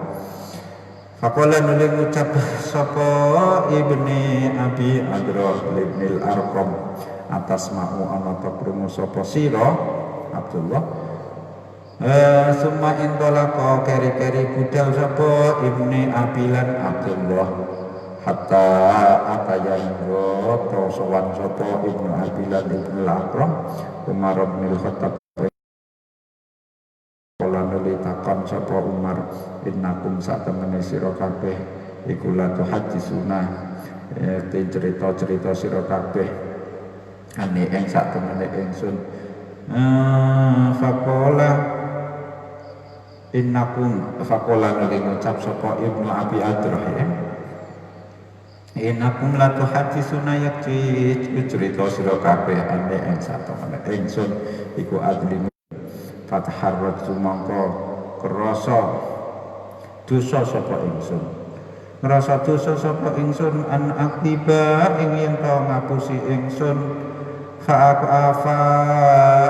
Faqala nuli ngucap sapa Ibni Abi Adhrah ibnil Arqam atas mau ana ta krungu sapa sira Abdullah summa intolaka keri-keri budal sapa Ibni Abi lan Abdullah hatta atayan to sowan sapa Ibnu Abi lan ibnil Arqam Umar bin Khattab takon sapa Umar innakum satemene sira kabeh iku la tuhadisuna cerita-cerita sira kabeh ane ing satemene ingsun faqala innakum faqala nuli ngucap sapa Ibnu Abi Adhrah ya innakum la tuhadisuna yakti cerita sira kabeh ane ing satemene ingsun iku adli fatharrat sumangka kerasa dosa sapa ingsun ngrasa dosa sapa ingsun an akiba ing yen to ngapusi ingsun fa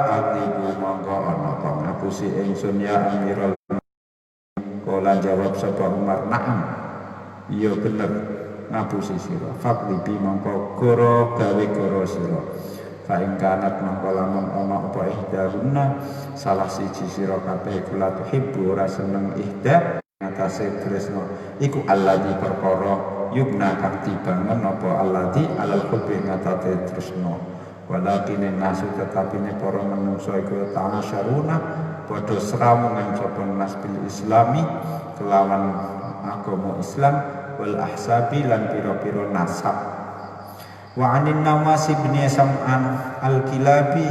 akibu mongko ana to ngapusi ingsun ya Amirul kala jawab sapa Umar na'am iya bener ngapusi sira faqlibi mongko goro gawe goro sira fa ing kanat mongko lamun ana apa ihdahunna salah siji sira kabeh kula tuhibbu ora seneng ihda ngatasi tresno iku alladzi perkara yubna kang dibangun apa alladzi alal hubbi ngatasi tresno walakin nasu tetapine para manungsa iku ta'asyaruna padha srawungan sapa nas bil islami kelawan agama Islam wal ahsabi lan pira-pira nasab. Wa anin Nawas bin Sam'an al-Kilabi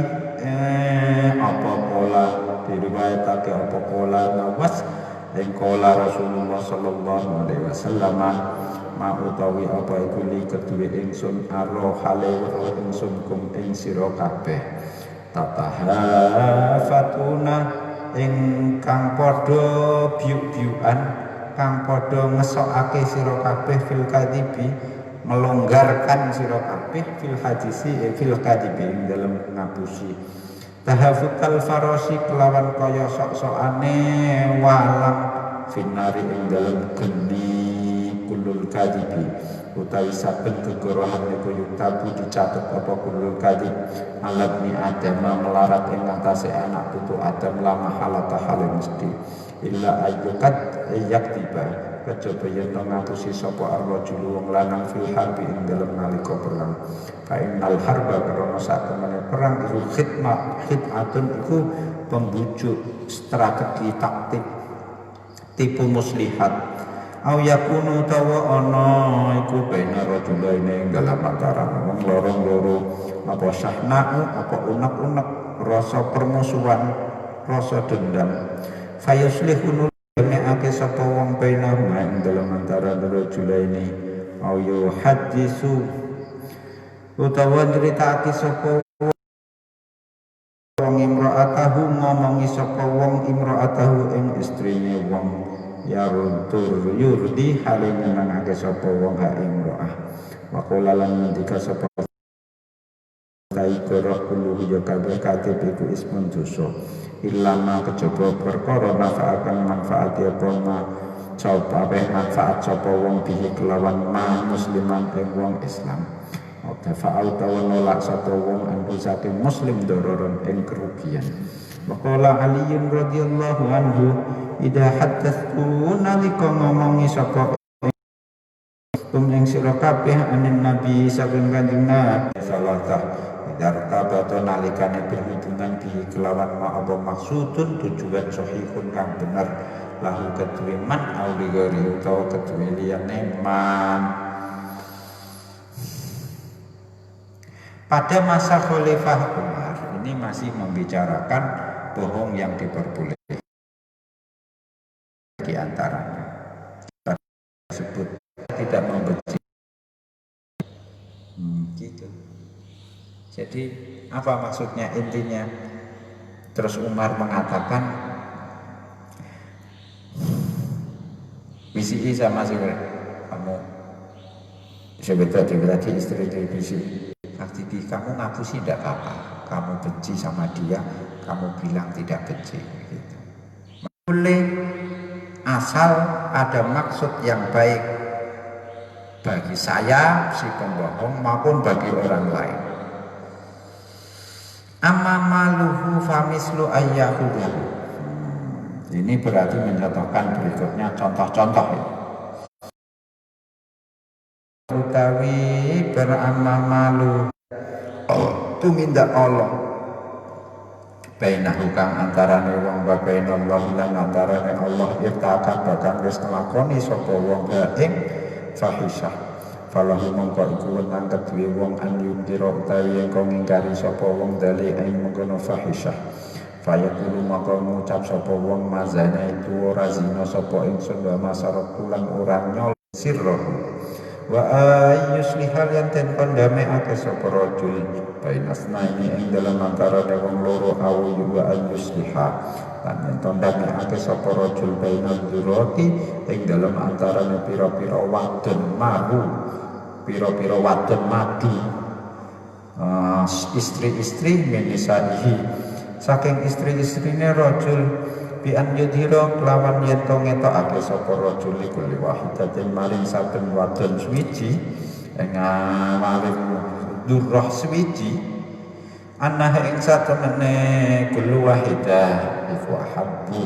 apa pola diriwayatake apa pola Nawas ing kola Rasulullah sallallahu alaihi wasallam ma utawi apa iku li kedue ingsun aro hale weruh ingsun kum ing sira kabeh tatahafatuna ing kang padha biuk-biukan kang padha ngesokake sira kabeh fil kadibi melonggarkan sira kabeh fil hadisi fil kadibi dalam ngapusi tahafutal farosi kelawan kaya sok-sokane walang finari ing dalam geni kulul kadibi utawi saben gegorohan iku yutabu dicatet apa kulul kadib alat ni Adam melarat ing atase anak putu Adam lama halata hale mesti illa ayyukat yaktiba kejaba yen ngapusi sapa ar-rajul wong lanang fil harbi ing dalem nalika perang fa innal harba karena sak temene perang iku khidmatun iku pembujuk strategi taktik tipu muslihat au yakunu tawa ana iku bena rajulaine dalam antara wong loro apa sahna'u apa unek-unek rasa permusuhan rasa dendam fayuslihun ake sapa wong bainahuma ing dalam antara rajulaine au yuhaddisu utawa nyritake sapa wong imra'atahu ngomongi sapa wong imra'atahu ing istrine wong yaruntur yurdi hale nyenengake sapa wong ha imra'ah wa qala lan ngendika sapa taikoro kulu ya kabeh katib iku ismun dosa ilama kejaba perkara manfaat ya ma sapa manfaat sapa wong bihi kelawan ma musliman ing wong Islam fa'al tawa nolak sapa wong antu saking muslim dororon ing kerugian. Waqala Aliyun radhiyallahu anhu idza haddatsu nalika ngomongi sapa ing sira kabeh anin nabi saking kanjeng Nabi sallallahu dartabato nalikane berhubungan bihi kelawan ma apa maksudun tujuan sahihun kang bener lahu kedue man auligori utawa kedue liyane man. Pada masa Khalifah Umar ini masih membicarakan bohong yang diperbolehkan di antaranya tersebut tidak membenci gitu. Jadi apa maksudnya intinya? Terus Umar mengatakan bisi sama si kamu sebetulnya tadi istri bisi Aktivi, kamu ngaku sih tidak apa-apa, kamu benci sama dia, kamu bilang tidak benci gitu. Boleh asal ada maksud yang baik bagi saya si pembohong maupun bagi orang lain. Amma maluhu famislu ayyahudahu. Ini berarti menyatakan berikutnya contoh-contoh ya. Utawi beramamalu tumindak Allah bainahu kang antarane wong wa bainallah lan antarane Allah irtakan bakal wis nglakoni sapa wong ing fahisyah falahu mongko iku wenang kedue wong an yundira utawi engko ngingkari sapa wong dali ing mengkono fahisyah fayaqulu maka ngucap sapa wong mazana itu ora zina sapa ingsun wa masarok lan ora nyol sirroh wa ayyuslihal yang ten kondameake sapa rajul bainasna ini ing dalam antara wong loro awu wa ayyusliha lan yen kondameake sapa rajul bainal durati ing dalam antara pira-pira wadon maru pira-pira wadon madu istri-istri menisaihi saking istri-istrine rajul bi an yudhira kelawan yen to ngetokake sapa rajul iku wahidatin maring saben wadon suwiji ing maring durrah suwiji anah ing satemene kulu wahidah iku ahabbu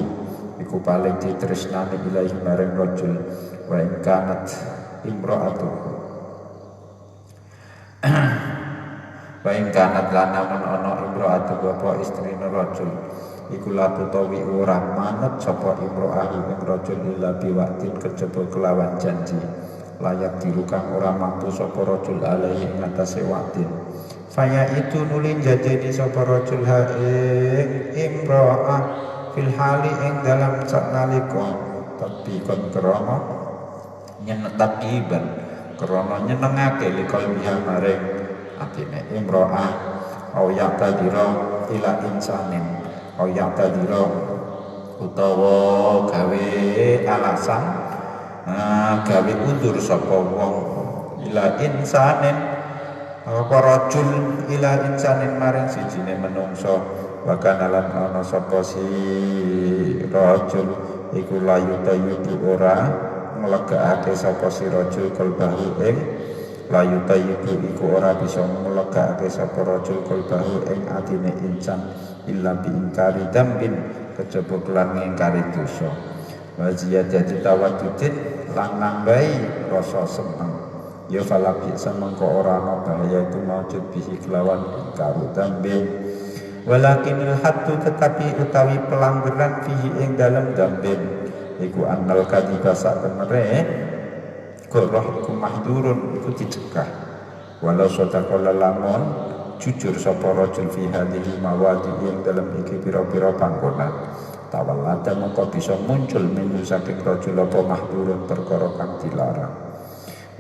iku paling ditresnani ilahi maring rajul wa ing kanat imra'atuhu wa ing kanat lana men ana imra'atuhu apa istrine rajul iku latu tawi ora manut sapa imro'ahu ing rajul illa biwaktin kejaba kelawan janji layak dirukang ora mampu sapa rajul alaihi ngatasi waktin faya itu nulin jadeni sapa rajul ha ing imro'ah fil hali ing dalam saknalika tapi kon krana nyenetakiban krana nyenengake likal biha maring atine imro'ah au yaqtadira ila insanin au yang tadiro utawa gawe alasan gawe undur sapa wong ila insanin apa rajul ila insanin maring sijine menungso wa kanalan ana sapa si rajul iku layu tayyib ora nglegakake sapa si rajul kalbahu ing layu tayyib iku ora bisa nglegakake sapa rajul kalbahu ing atine insan illa biingkari dambin kejaba kelan ngingkari dosa wa ziyadati tawaddudin lan nambahi rasa seneng ya falabi semengko ora ana bahaya itu maujud bihi kelawan ingkaru dambin Walakinil haddu tetapi utawi pelanggaran fihi ing dalam dambin iku annal kadhiba sak temere goroh iku mahdurun iku dicegah. Walau sadaqala lamun jujur sapa rajul fi hadhihi mawadi ing dalam iki pira-pira panggonan tawallada mongko bisa muncul minu saking rajul apa mahdurun perkara kang dilarang.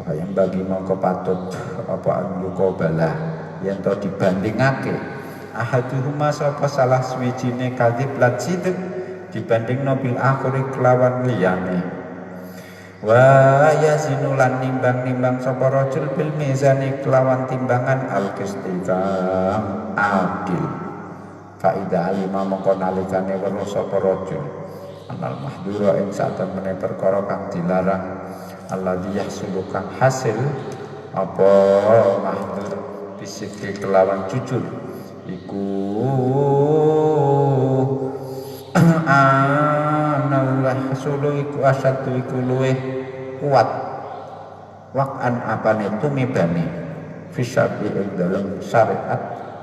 Wayang bagi mongko patut apa anyuka bala yen to dibandingake ahaduhuma sapa salah suwijine kadhib lan sidq dibandingno bil akhiri kelawan liyane. Wa yazinu lan nimbang-nimbang sapa rajul bil mizani kelawan timbangan al qistika adil. Faida alima mongko nalikane weruh sapa rajul anal mahdura ing satemene perkara kang dilarang alladzi yahsulu kang hasil apa mahdur bisiki kelawan jujur iku anallah hasulu iku asatu iku luweh kuat wakan apane tumibane fisabi ing dalam syariat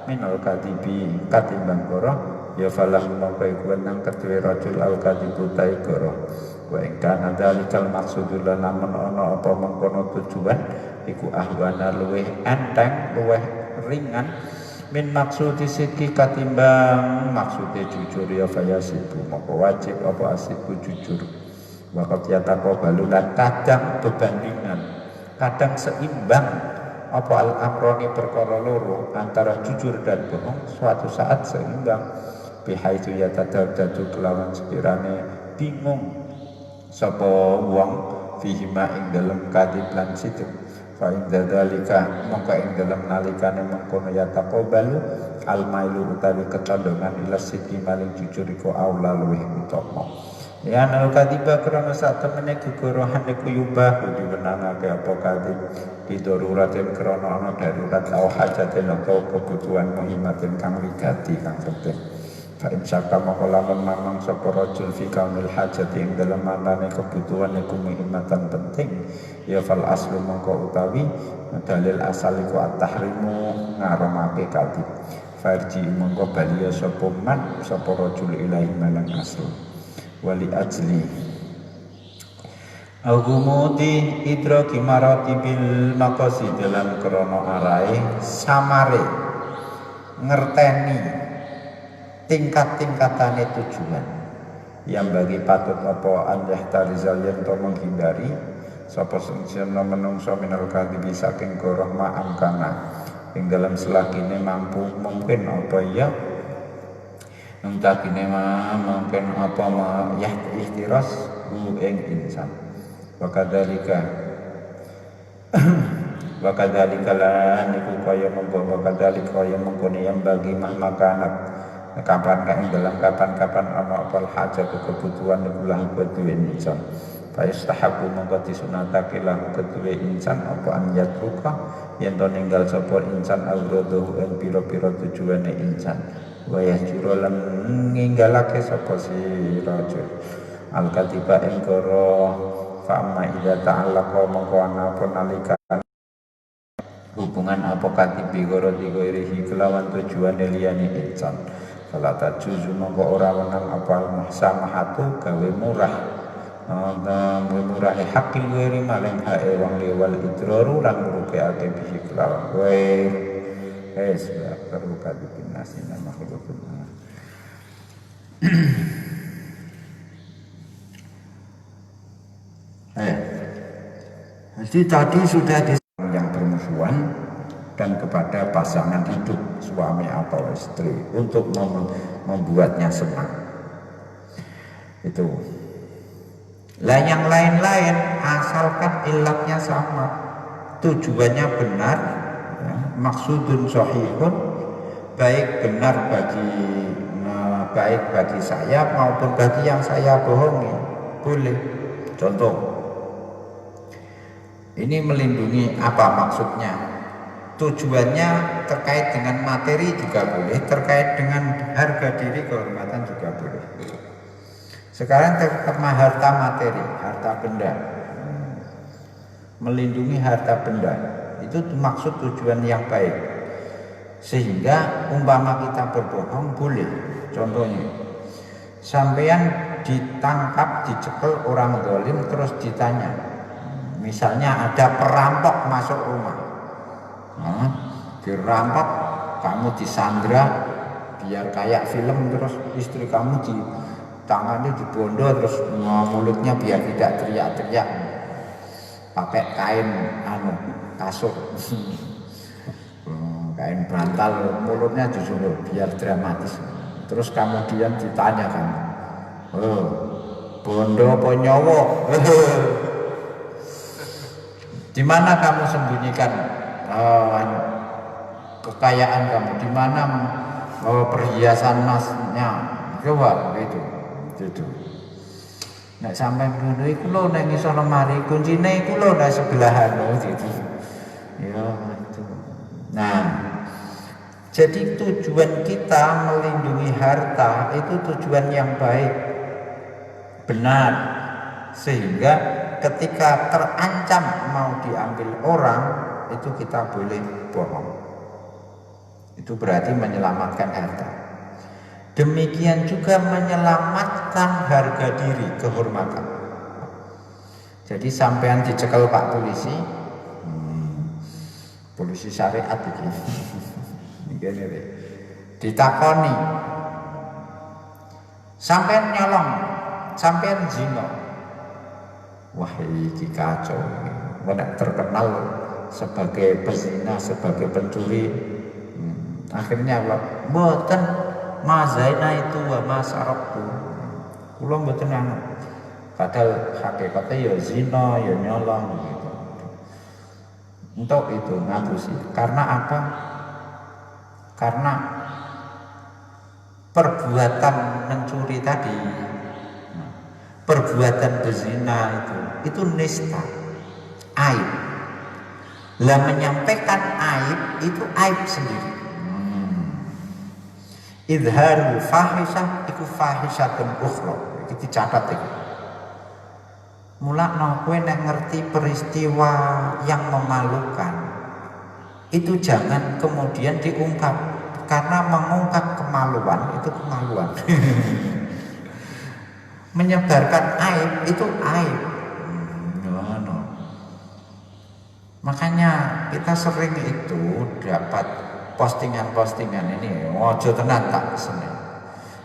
minal kadibi katimbang goro ya falah mongko iku nang kedue rajul al kadibu tai goro wa ing kana dalikal maksudul lamun ana apa mengkono tujuan iku ahwana luweh enteng luweh ringan min maksudi sidki katimbang maksude jujur ya fayasibu maka wajib apa asibu jujur wakat yatako balulan kadang bebandingan kadang seimbang apa al-amroni perkara loro antara jujur dan bohong suatu saat seimbang bihaitu yatadadu kelawan sekirane bingung sapa wong fihima ing dalem kadhib lan sidq fa inda dzalika mongko ing dalem nalikane mengkono ya taqabalu al mailu utawi ketondongan ila sidqi maling jujur iku aula luwih utama ya nal kadiba krana sak temene gegorohan iku yubah diwenangake apa kadhib bidoruratin krana ana darurat au hajatin atau kebutuhan muhimatin kang wigati kang penting fa insyaka maka lamun mamang sapa rajul fi kaunil hajati ing dalem manane kebutuhan iku muhimatan penting ya fal aslu mongko utawi dalil asal iku at-tahrimu ngaramake kadhib farji mongko bali sapa man sapa rajul ilahi malang aslu wali ajli Al-Gumudi idraki maratibil maqasid dalam krono arai samare ngerteni tingkat-tingkatane tujuan yang bagi patut apa anjah tarizal yang to menghindari sapa sensena menungso minal kadhibi saking goroh ma'amkana ing dalam selakine mampu mungkin apa ya nuntakine mungkin apa ya ihtiras ing insan wakadzalika lan iku kaya mengko wakadzalika kaya mengko yang bagi makanat kapan dalam kapan-kapan ana apal hajat kebutuhan iku lah kedue insan fa istahabu mongko disunatake lah kedue insan apa an yatruka yen to ninggal sapa insan awrodo ing pira-pira tujuane insan wa yajura lan ninggalake sapa si rajul al katiba ing karo fa amma idza ta'allaqa mongko ana apa nalika hubungan apa katibi goro digoirihi kelawan tujuane liyane insan fala tajuzu mongko ora wenang apa muhsamahatu gawe murah murah hakil wiri maling hae wong liwal idraru lan ngrugiake bihi kelawan kowe sebab perlu kadipin nasina makhlukun jadi tadi sudah yang bermusuhan dan kepada pasangan hidup suami atau istri untuk membuatnya senang itu. Lah yang lain-lain asalkan ilatnya sama, tujuannya benar, ya, maksudun sahihun, baik bagi saya maupun bagi yang saya bohongi, boleh. Contoh, ini melindungi apa maksudnya? Tujuannya terkait dengan materi juga boleh, terkait dengan harga diri kehormatan juga boleh. Sekarang terutama harta materi, harta benda, melindungi harta benda itu maksud tujuan yang baik. Sehingga umpama kita berbohong boleh. Contohnya, sampean ditangkap, dicekel orang zalim terus ditanya. Misalnya ada perampok masuk rumah. Dirampok, kamu disandra biar kayak film, terus istri kamu di tangannya dibondo, terus mulutnya biar tidak teriak-teriak pakai kain kasur kain bantal, mulutnya disuruh biar dramatis. Terus kemudian ditanyakan, bondo apa nyowo? Di mana kamu sembunyikan kekayaan kamu? Di mana perhiasan emasnya? Coba gitu. Nek sampai ngono iku lho nek ngisor lemari, kuncine iku lho nek sebelahan gitu. Ya itu. Nah, jadi tujuan kita melindungi harta itu tujuan yang baik, benar, sehingga ketika terancam mau diambil orang itu kita boleh bohong. Itu berarti menyelamatkan harta. Demikian juga menyelamatkan harga diri, kehormatan. Jadi sampean dicekel Pak polisi, polisi syariat iki. Ditakoni, sampean nyolong, sampean zina. Wah iki kacau. Nek terkenal sebagai pezina, sebagai pencuri, akhirnya mboten mazaina itu wa masarabtu. Kula mboten anu. Padahal hakikatnya ya zina, ya nyolong gitu. Untuk itu ngapusi. Karena apa? Karena perbuatan mencuri tadi, perbuatan berzina itu nista, aib. Lah menyampaikan aib itu aib sendiri. Idharul fahisah iku fahisatun ukhra. Iki dicatat iki. Mulakno kowe nek ngerti peristiwa yang memalukan, itu jangan kemudian diungkap, karena mengungkap kemaluan itu kemaluan. Menyebarkan aib itu aib. Makanya kita sering itu dapat postingan-postingan ini, ojo tenan tak seneng.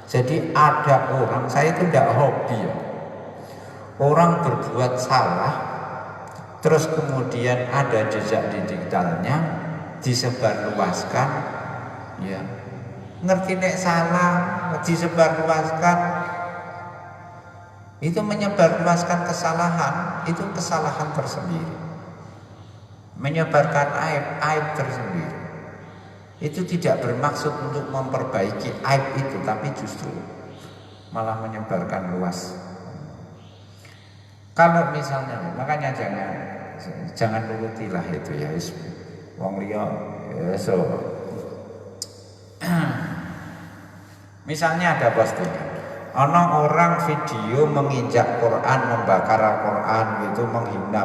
Jadi ada orang, saya itu tidak hobi ya. Orang berbuat salah, terus kemudian ada jejak digitalnya, disebarluaskan, ya. Ngerti nek salah, disebarluaskan, itu menyebarluaskan kesalahan, itu kesalahan tersendiri. Menyebarkan aib tersendiri. Itu tidak bermaksud untuk memperbaiki aib itu, tapi justru malah menyebarkan luas. Kalau misalnya, makanya jangan nurutilah itu ya, wong liya ya, so. Misalnya ada postingan, orang video menginjak Quran, membakar Al-Quran gitu, menghina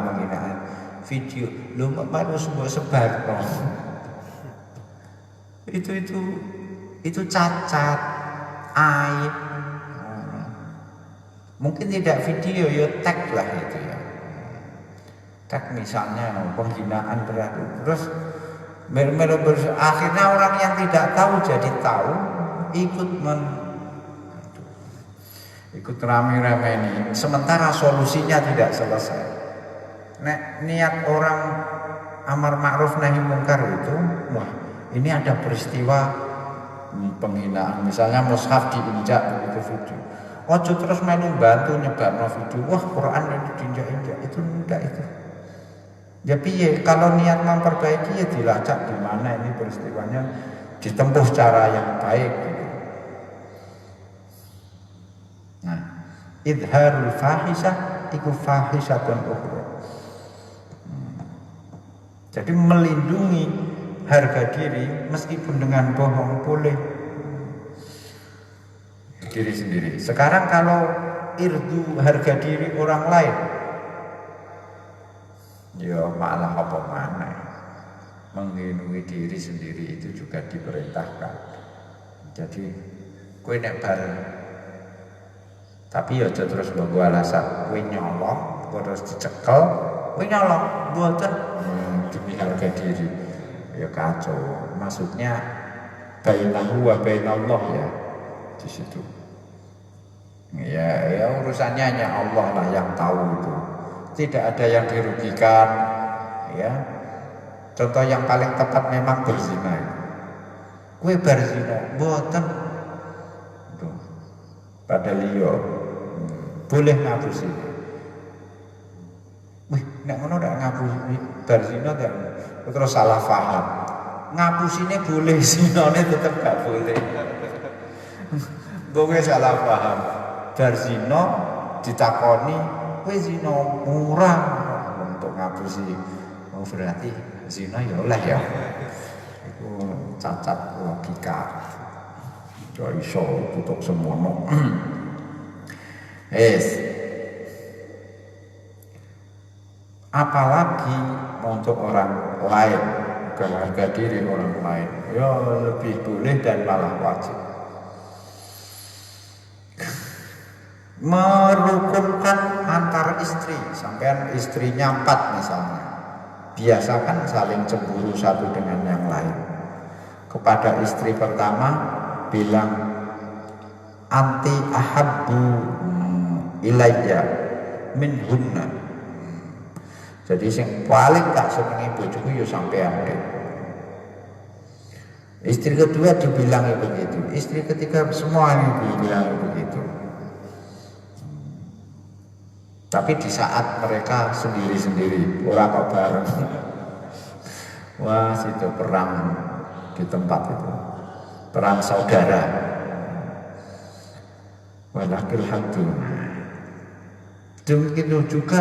video, lu baru sebar no. Itu cacat, aib. Mungkin tidak video, ya tag lah itu ya. Tag misalnya penghinaan berat. Terus akhirnya orang yang tidak tahu jadi tahu, ikut rame-rame ini. Sementara solusinya tidak selesai. Niat orang amar ma'ruf nahi mungkar itu, wah ini ada peristiwa penghinaan, misalnya mushaf diinjak begitu video. Ojo terus melu bantu nyebabno video, wah Quran ini diinjak-injak, itu enggak itu. Ya piye, kalau niat memperbaiki ya dilacak di mana ini peristiwanya, ditempuh cara yang baik gitu. Nah, idharul fahisah iku fahisatun ukhra. Jadi melindungi harga diri meskipun dengan bohong boleh. Diri sendiri. Sekarang kalau irdu harga diri orang lain, ya malah apa mana? Menghindari diri sendiri itu juga diperintahkan. Jadi kowe nek bar tapi ya aja terus mbok alasan kowe nyolong terus dicekel, kowe nyolong mboten demi harga diri. Ya kacau. Maksudnya bainahu wa bainallah ya di situ. Ya urusannya hanya Allah lah yang tahu itu. Tidak ada yang dirugikan ya. Contoh yang paling tepat memang berzina. Kue berzina, boten. Pada liyo, boleh ngapusi. Wih, nek ngono ndak ngapusi berzina dan terus salah paham. Ngapusine boleh, sinone tetap gak boleh. Gue salah paham. Berzina ditakoni, kue zina murah untuk ngapusi. Oh berarti zina ya oleh ya. Itu cacat logika. Ya iso tutuk semono. Apalagi untuk orang lain, bukan harga diri orang lain. Ya lebih boleh dan malah wajib. Merukunkan antar istri, sampean istrinya 4 misalnya. Biasakan saling cemburu satu dengan yang lain. Kepada istri pertama bilang anti ahabbu ilayya min hunna. Jadi yang paling tak senengi bojoku ya sampean deh. Istri kedua dibilangi begitu, istri ketiga semuanya dibilangi begitu. Tapi di saat mereka sendiri-sendiri, orang kok bareng. Wah, situ perang di tempat itu. Perang saudara. Walakil hamdu. Demikian juga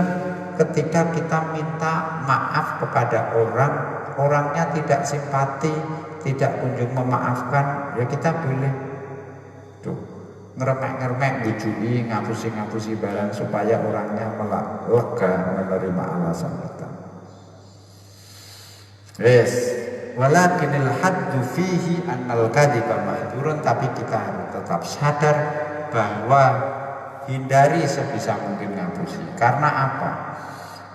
ketika kita minta maaf kepada orang, orangnya tidak simpati, tidak kunjung memaafkan, ya kita boleh tuh ngeremek-ngeremek, bujui, ngapusi barang supaya orangnya lega menerima alasan kita. Yes, walakinil haddu fihi annal kadhiba ma'dzurun, tapi kita harus tetap sadar bahwa hindari sebisa mungkin ngapusi. Karena apa?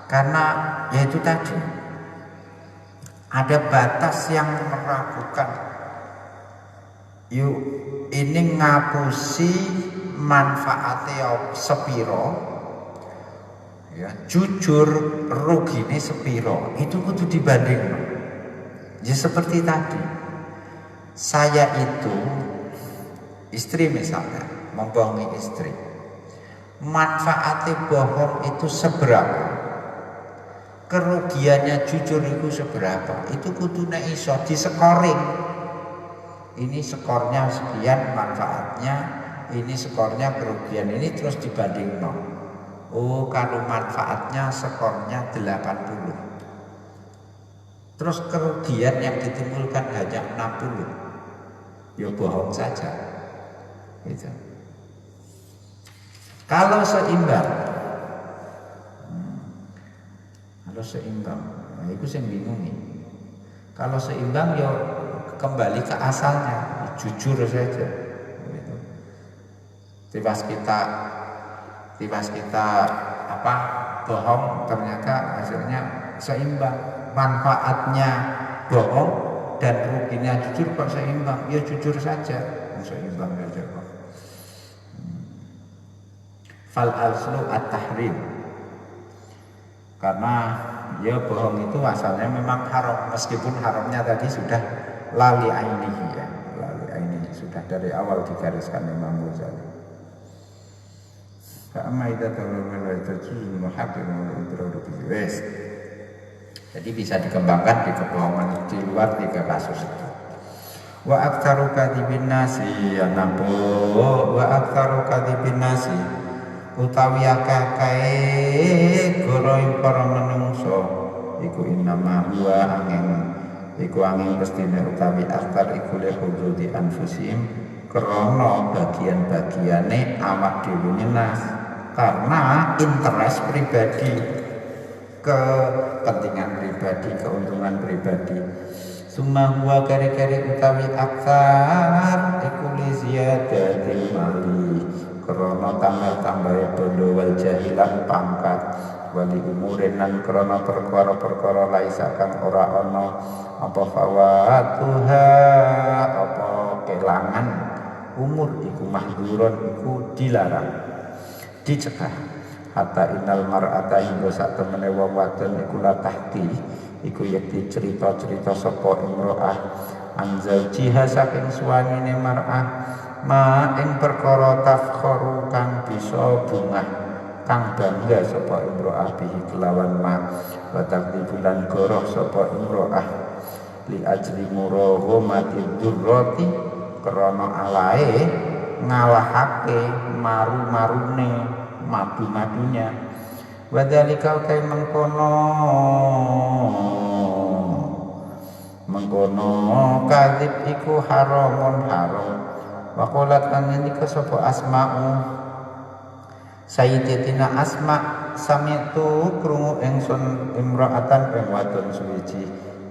Karena yaitu tadi ada batas yang meragukan. Yuk ini ngapusi manfaatnya sepiro, ya jujur rugine sepiro, itu kudu dibanding. Ya seperti tadi, saya itu istri misalnya membohongi istri, manfaatnya bohong itu seberapa, kerugiannya jujur itu seberapa, itu kudu nek iso disekoring. Ini skornya sekian manfaatnya, ini skornya kerugian, ini terus dibanding no. Oh kalau manfaatnya skornya 80, terus kerugian yang ditimbulkan hanya 60, ya bohong saja gitu. Kalau seimbang, nah itu yang bingung nih. Kalau seimbang ya kembali ke asalnya, jujur saja. Gitu. Tiba-tiba kita bohong, ternyata hasilnya seimbang, manfaatnya bohong dan ruginya jujur kok seimbang, ya jujur saja, seimbang saja kok. Fal aslu at-tahrim, karena ya bohong itu asalnya memang haram, meskipun haramnya tadi sudah lali ainihi ya, lali ainihi sudah dari awal digariskan Imam Ghazali. Fa'amma idza tawalla tajuzul muhaqqaq wal idraru bihi. Jadi bisa dikembangkan di kebohongan di luar 3 kasus itu. Wa aktsaru kadzibin nasi anampu wa aktsaru kadzibin nasi utawi akeh goroing para menungso iku innama huwa angin pestine utawi aktar iku lehudu di anfusim krana bagian-bagiane awak dhewe nas, karena interest pribadi, kepentingan pribadi, keuntungan pribadi. Summa huwa kari-kari utawi aksar iku li ziyadatil mali krana tambah-tambahe bondo wal jahilan pangkat wali umurin lan krana perkara-perkara laisa kang ora ana apa fawatuha apa kelangan umur iku mahduron iku dilarang dicegah hatta innal mar'ata hingga sak temene wong wadon iku la tahti iku yakti cerita-cerita sapa imro'ah anzal jiha saking suwanine mar'ah ma ing perkara tafkharu kang bisa bungah kang bangga sapa imro'ah bihi kelawan ma wa takdibulan goroh sapa imro'ah li ajli murahumati dzurrati krana alae ngalahake maru-marune madu-madunya wadhalika kai mengkono kadzib iku haramun haram waqalat kan ngendika sapa Asma'u Sayyidatina Asma sami'tu krungu ingsun imra'atan ing wadon suwiji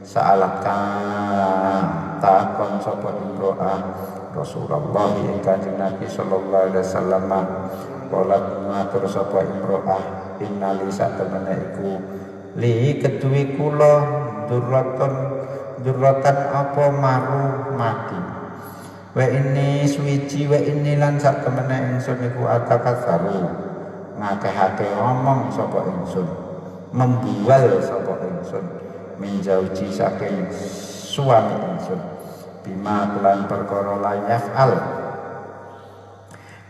sa'alatan takon sapa imra'ah Rasulullah ing Kanjeng Nabi sallallahu alaihi wasallam qalat matur sapa imra'ah innali satemene iku li kedue kula durratan apa maru mati wa ini suwiji wa ini lan satemene ingsun iku atakasaru ngakeh-akeh ngomong sapa ingsun membual sapa ingsun menjauji saking suami ingsun bima kelan perkara la yaf'al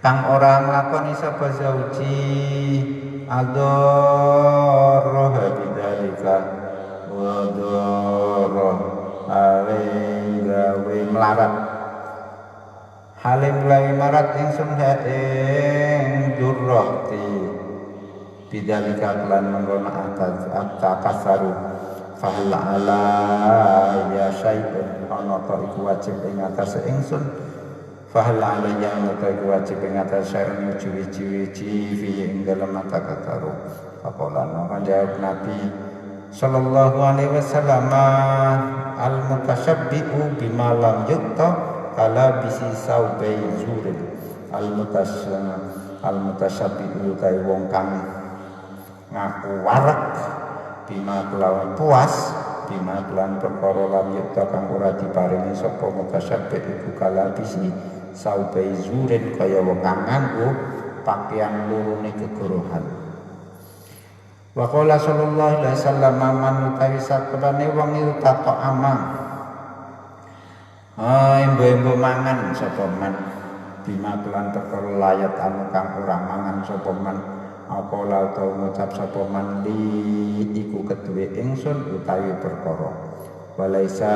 kang ora nglakoni sapa zauji adoro habidalika wadoro gawe melarat halim mulai marat ingsun ing durrati bidalika kelan mengkono atakasaru fahal ala ya syai'un ana ta iku wajib ing atase ingsun fahal ala ya ta iku wajib ing atase syai'un ciwi-ciwi fi ing dalem atakasaru faqala maka jawab Nabi sallallahu alaihi wasallam al mutasyabbihu bima lam yuqta kala bisi saubai zurin al mutasyabihu tai wong kang ngaku warak bima kelawan puas bima kelan perkara lam yukta kang ora diparingi sapa mutasyabih iku kala bisi saubai zurin kaya wong kang nganggo pakaian lurune kegorohan. Wa qala sallallahu alaihi wasallam man utawi sakabane wong iku tato amang embo-embo mangan sapa man bima kelan perkara layat anu kang ora mangan sapa man apa la tau ngucap sapa man li iku kedue ingsun utawi perkara walaisa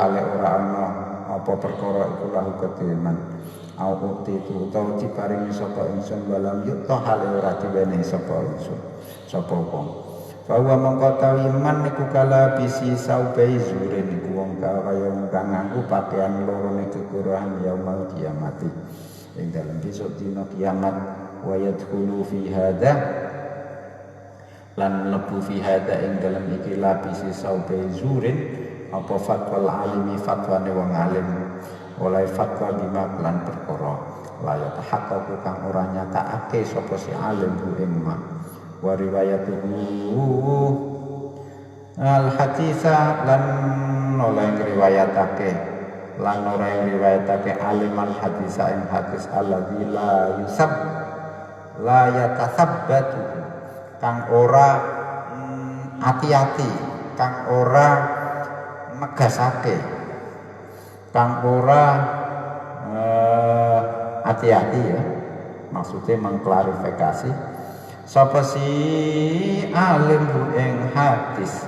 hale ora ana apa perkara iku lahu kedue man au ukti tu utawa diparingi sapa ingsun walam yukta hale ora diwenehi sapa ingsun sapa wong bahwa mengkotawi man niku kala bisi saubai zurin niku wong kaya kang nganggo pakaian lorone kekurangan yaumul kiamati ing dalem besok dina kiamat wa yadkhulu fi hada lan lebu fi hada ing dalem iki labisi saubai zurin apa fatwal alimi fatwane wong alim oleh fatwa bima lan perkara layat haqqu kang ora nyatakake sapa si alim ku ing wa riwayatuhu al haditsa lan oleh riwayatake lan ora riwayatake alim al haditsa ing hadis alladzi la yatasabbatu kang ora hati-hati kang ora megasake kang ora hati-hati ya maksudnya mengklarifikasi sapa si alim hu ing hadis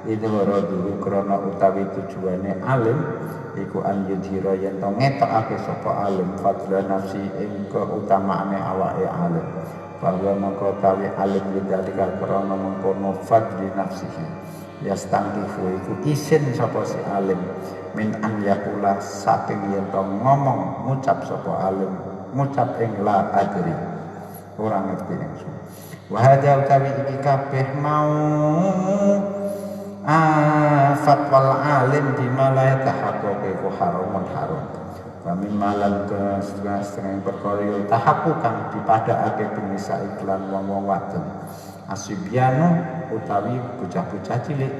itu ora dulu krana utawi tujuane alim iku an yudhira yen to ngetokake sapa alim fadla nafsi ing keutamaane awake alim bahwa mengko tawi alim lidalika krana mengkono fadli nafsihi yastangkifu iku isin sapa si alim min an yakula saking yen to ngomong ngucap sapa alim ngucap ing la adri ora ngerti ingsun Wa hadza utawi iki kabeh mau fatwal alim bima la yatahaqqaqu haramun haram. Kami malam ke setengah perkara yo tahaqquqan dipadakake binisa iklan wong-wong wadon. Asibyanu utawi bocah-bocah cilik.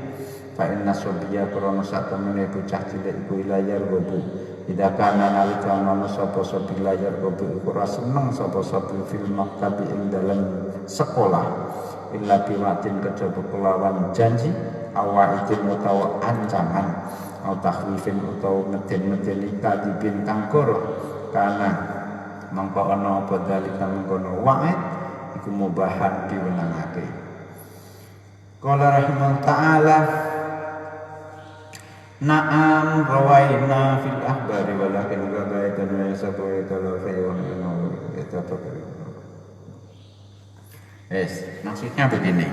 Fa inna subiya krana sak temene bocah cilik iku layar gobu. Tidak kana nalika ana sapa layar gobu iku ora seneng sapa fil maktabi ing dalam sekolah. Illa biwatin kejaba kelawan janji awaidin utawa ancaman atau takhwifin utawa meden-medeni kadibin kangkoro karena mangko ana apa dalika mengkono wa'id iku mubahan diwenangake. Qala rahimahullah ta'ala na'am rawaina fil ahbari walakin gabaitun wa yasabu yatalafai wa yatafakkaru. Maksudnya begini.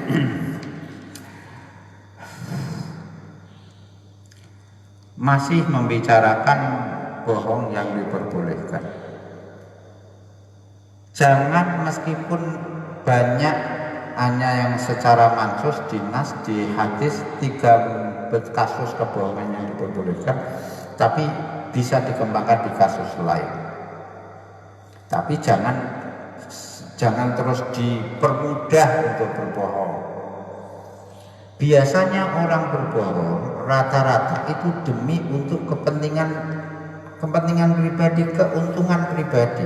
Masih membicarakan bohong yang diperbolehkan. Jangan meskipun banyak hanya yang secara mansus di nas di hadis 3 kasus kebohongan yang diperbolehkan, tapi bisa dikembangkan di kasus lain. Tapi jangan terus dipermudah untuk berbohong. Biasanya orang berbohong rata-rata itu demi untuk kepentingan pribadi, keuntungan pribadi,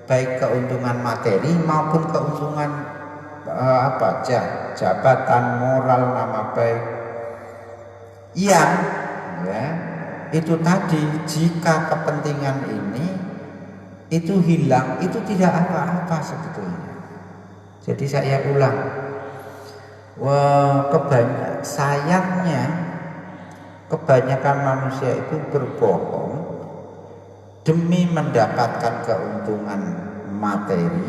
baik keuntungan materi maupun keuntungan jabatan, moral, nama baik. Yang itu tadi, jika kepentingan ini itu hilang, itu tidak apa-apa sebetulnya. Jadi saya ulang, sayangnya kebanyakan manusia itu berbohong demi mendapatkan keuntungan materi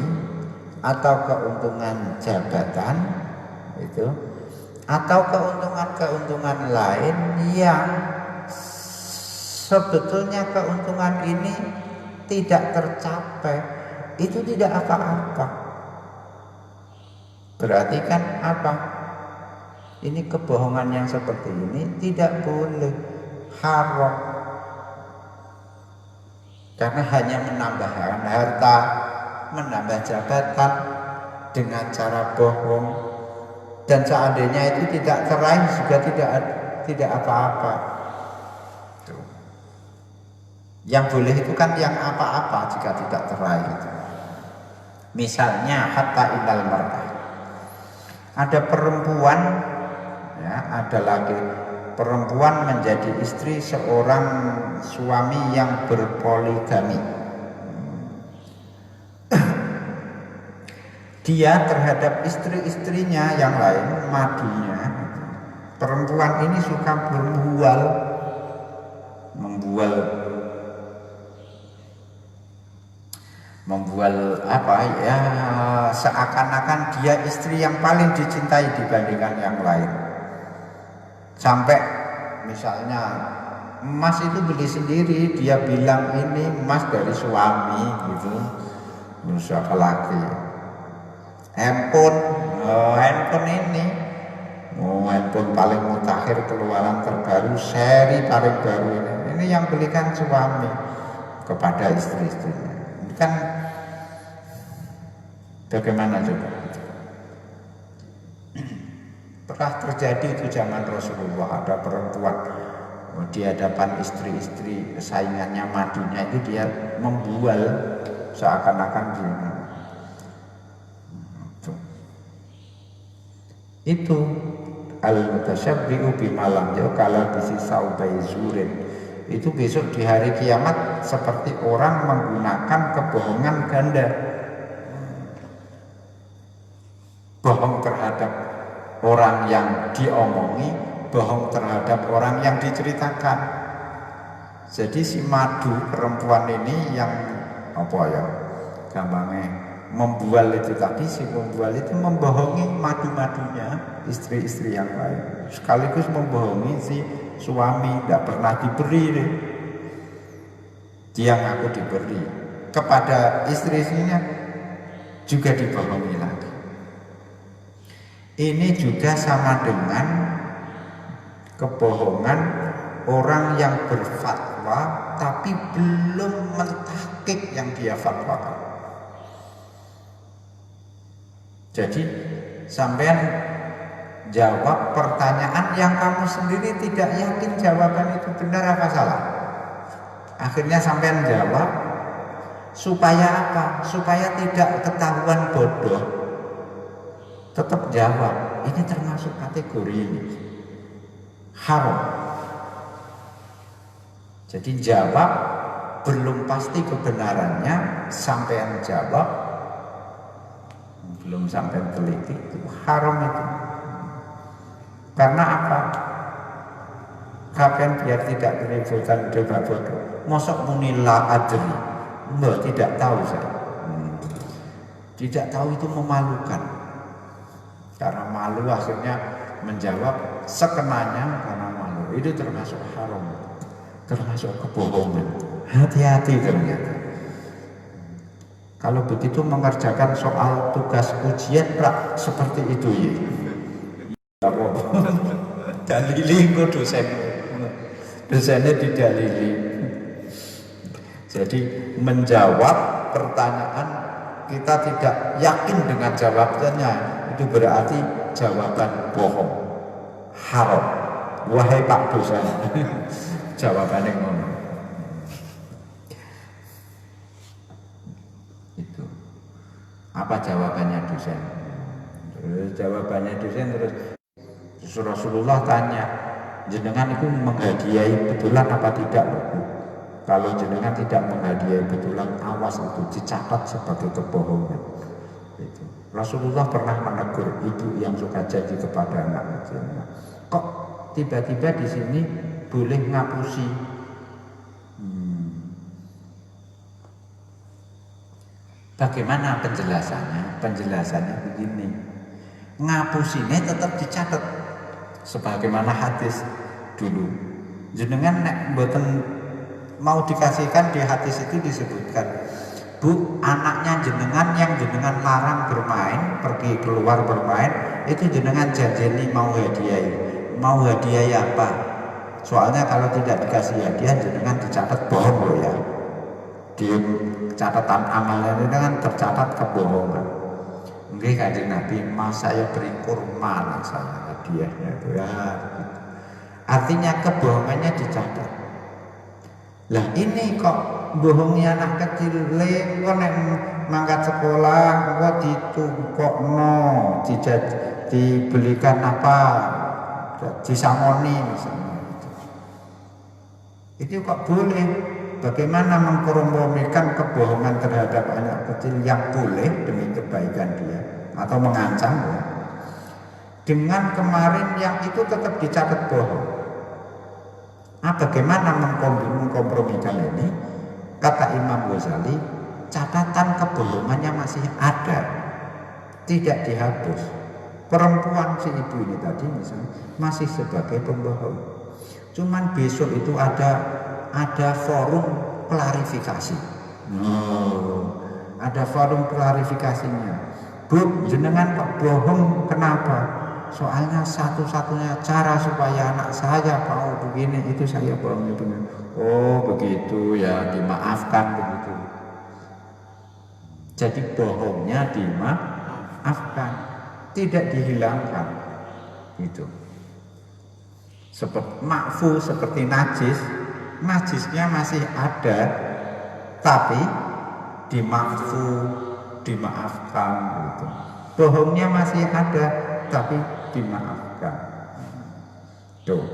atau keuntungan jabatan itu, atau keuntungan lain yang sebetulnya keuntungan ini tidak tercapai. Itu tidak apa-apa. Berarti kan apa? Ini kebohongan yang seperti ini tidak boleh, haram. Karena hanya menambahkan harta, menambah jabatan dengan cara bohong, dan seandainya itu tidak teraih juga tidak apa-apa. Yang boleh itu kan yang apa-apa jika tidak teraih itu. Misalnya hatta ilal mar'ah. Ada perempuan, ada lagi perempuan menjadi istri seorang suami yang berpoligami. Dia terhadap istri-istrinya yang lain madunya. Perempuan ini suka membual seakan-akan dia istri yang paling dicintai dibandingkan yang lain. Sampai misalnya emas itu beli sendiri, dia bilang ini emas dari suami gitu. Siapa lagi? Handphone ini, handphone paling mutakhir, keluaran terbaru, seri paling baru ini yang belikan suami kepada istri-istrinya. Ini kan bagaimana coba? Pernah terjadi itu zaman Rasulullah, ada perempuan di hadapan istri-istri saingannya madunya itu dia membual seakan-akan dia itu al-mutasyabbihu bimalam jauh kala bisi saubai zurin. Itu besok di hari kiamat seperti orang menggunakan kebohongan ganda, bohong terhadap orang yang diomongi, bohong terhadap orang yang diceritakan. Jadi si madu perempuan ini yang gampangnya membual itu, tapi si membual itu membohongi madu-madunya istri-istri yang lain, sekaligus membohongi si suami, tidak pernah diberi, dia ngaku diberi, kepada istri-istrinya juga dibohongi lagi. Ini juga sama dengan kebohongan orang yang berfatwa tapi belum mentahqiq yang dia fatwakan. Jadi sampean jawab pertanyaan yang kamu sendiri tidak yakin jawaban itu benar apa salah. Akhirnya sampean jawab supaya apa? Supaya tidak ketahuan bodoh. Tetap jawab. Ini termasuk kategori ini. Haram. Jadi jawab belum pasti kebenarannya, sampean jawab belum sampai teliti, itu haram itu. Karena apa? Kapan biar tidak menimbulkan debat bodoh. Mosok munila adri, mbak tidak tahu saya. Tidak tahu itu memalukan. Karena malu akhirnya menjawab sekenanya karena malu. Itu termasuk haram, termasuk kebohongan. Hati-hati ternyata. Kalau begitu mengerjakan soal tugas ujian seperti itu ya. Dalili kok dosennya didalili. Jadi menjawab pertanyaan kita tidak yakin dengan jawabannya, itu berarti jawaban bohong, haram. Wahai Pak dosen, jawabannya ngono. Apa jawabannya dosen? Jawabannya dosen terus Rasulullah tanya, jenengan itu menghadiahi betulan apa tidak? Kalau jenengan tidak menghadiahi betulan, awas itu dicatat sebagai kebohongan. Itu. Rasulullah pernah menegur ibu yang suka janji kepada anak kecilnya. Kok tiba-tiba di sini boleh ngapusi? Bagaimana penjelasannya? Penjelasannya begini, ngapusinya tetap dicatat sebagaimana hadis dulu. Jenengan nek mboten mau dikasihkan, di hadis itu disebutkan, Bu, anaknya jenengan yang jenengan larang bermain, pergi keluar bermain, itu jenengan janjeni mau hadiah. Mau hadiah apa? Soalnya kalau tidak dikasih hadiah, jenengan dicatat bohong loh ya. Di catatan amalnya itu kan tercatat kebohongan. Mungkin Kanjeng Nabi, mas saya beri kurma anak saya hadiahnya itu ya. Artinya kebohongannya dicatat. Lah ini kok bohongnya anak kecil, kok nek mangkat sekolah kok ditukokno, dibelikan apa, disangoni misalnya. Itu kok boleh? Bagaimana mengkompromikan kebohongan terhadap anak kecil yang boleh demi kebaikan dia atau mengancam ya, dengan kemarin yang itu tetap dicatat bohong. Bagaimana mengkompromikan ini? Kata Imam Ghazali, catatan kebohongannya masih ada, tidak dihapus. Perempuan si ibu ini tadi misalnya masih sebagai pembohong. Cuman besok itu ada forum klarifikasi. Ada forum klarifikasinya. Bu, jenengan kok bohong, kenapa? Soalnya satu-satunya cara supaya anak saya mau begini itu saya bohong itu. Oh begitu ya, dimaafkan begitu. Jadi bohongnya dimaafkan, tidak dihilangkan. Gitu. Seperti makfu, seperti najis. Najisnya masih ada, tapi dimaafkan gitu. Bohongnya masih ada, tapi dimaafkan. Tuh.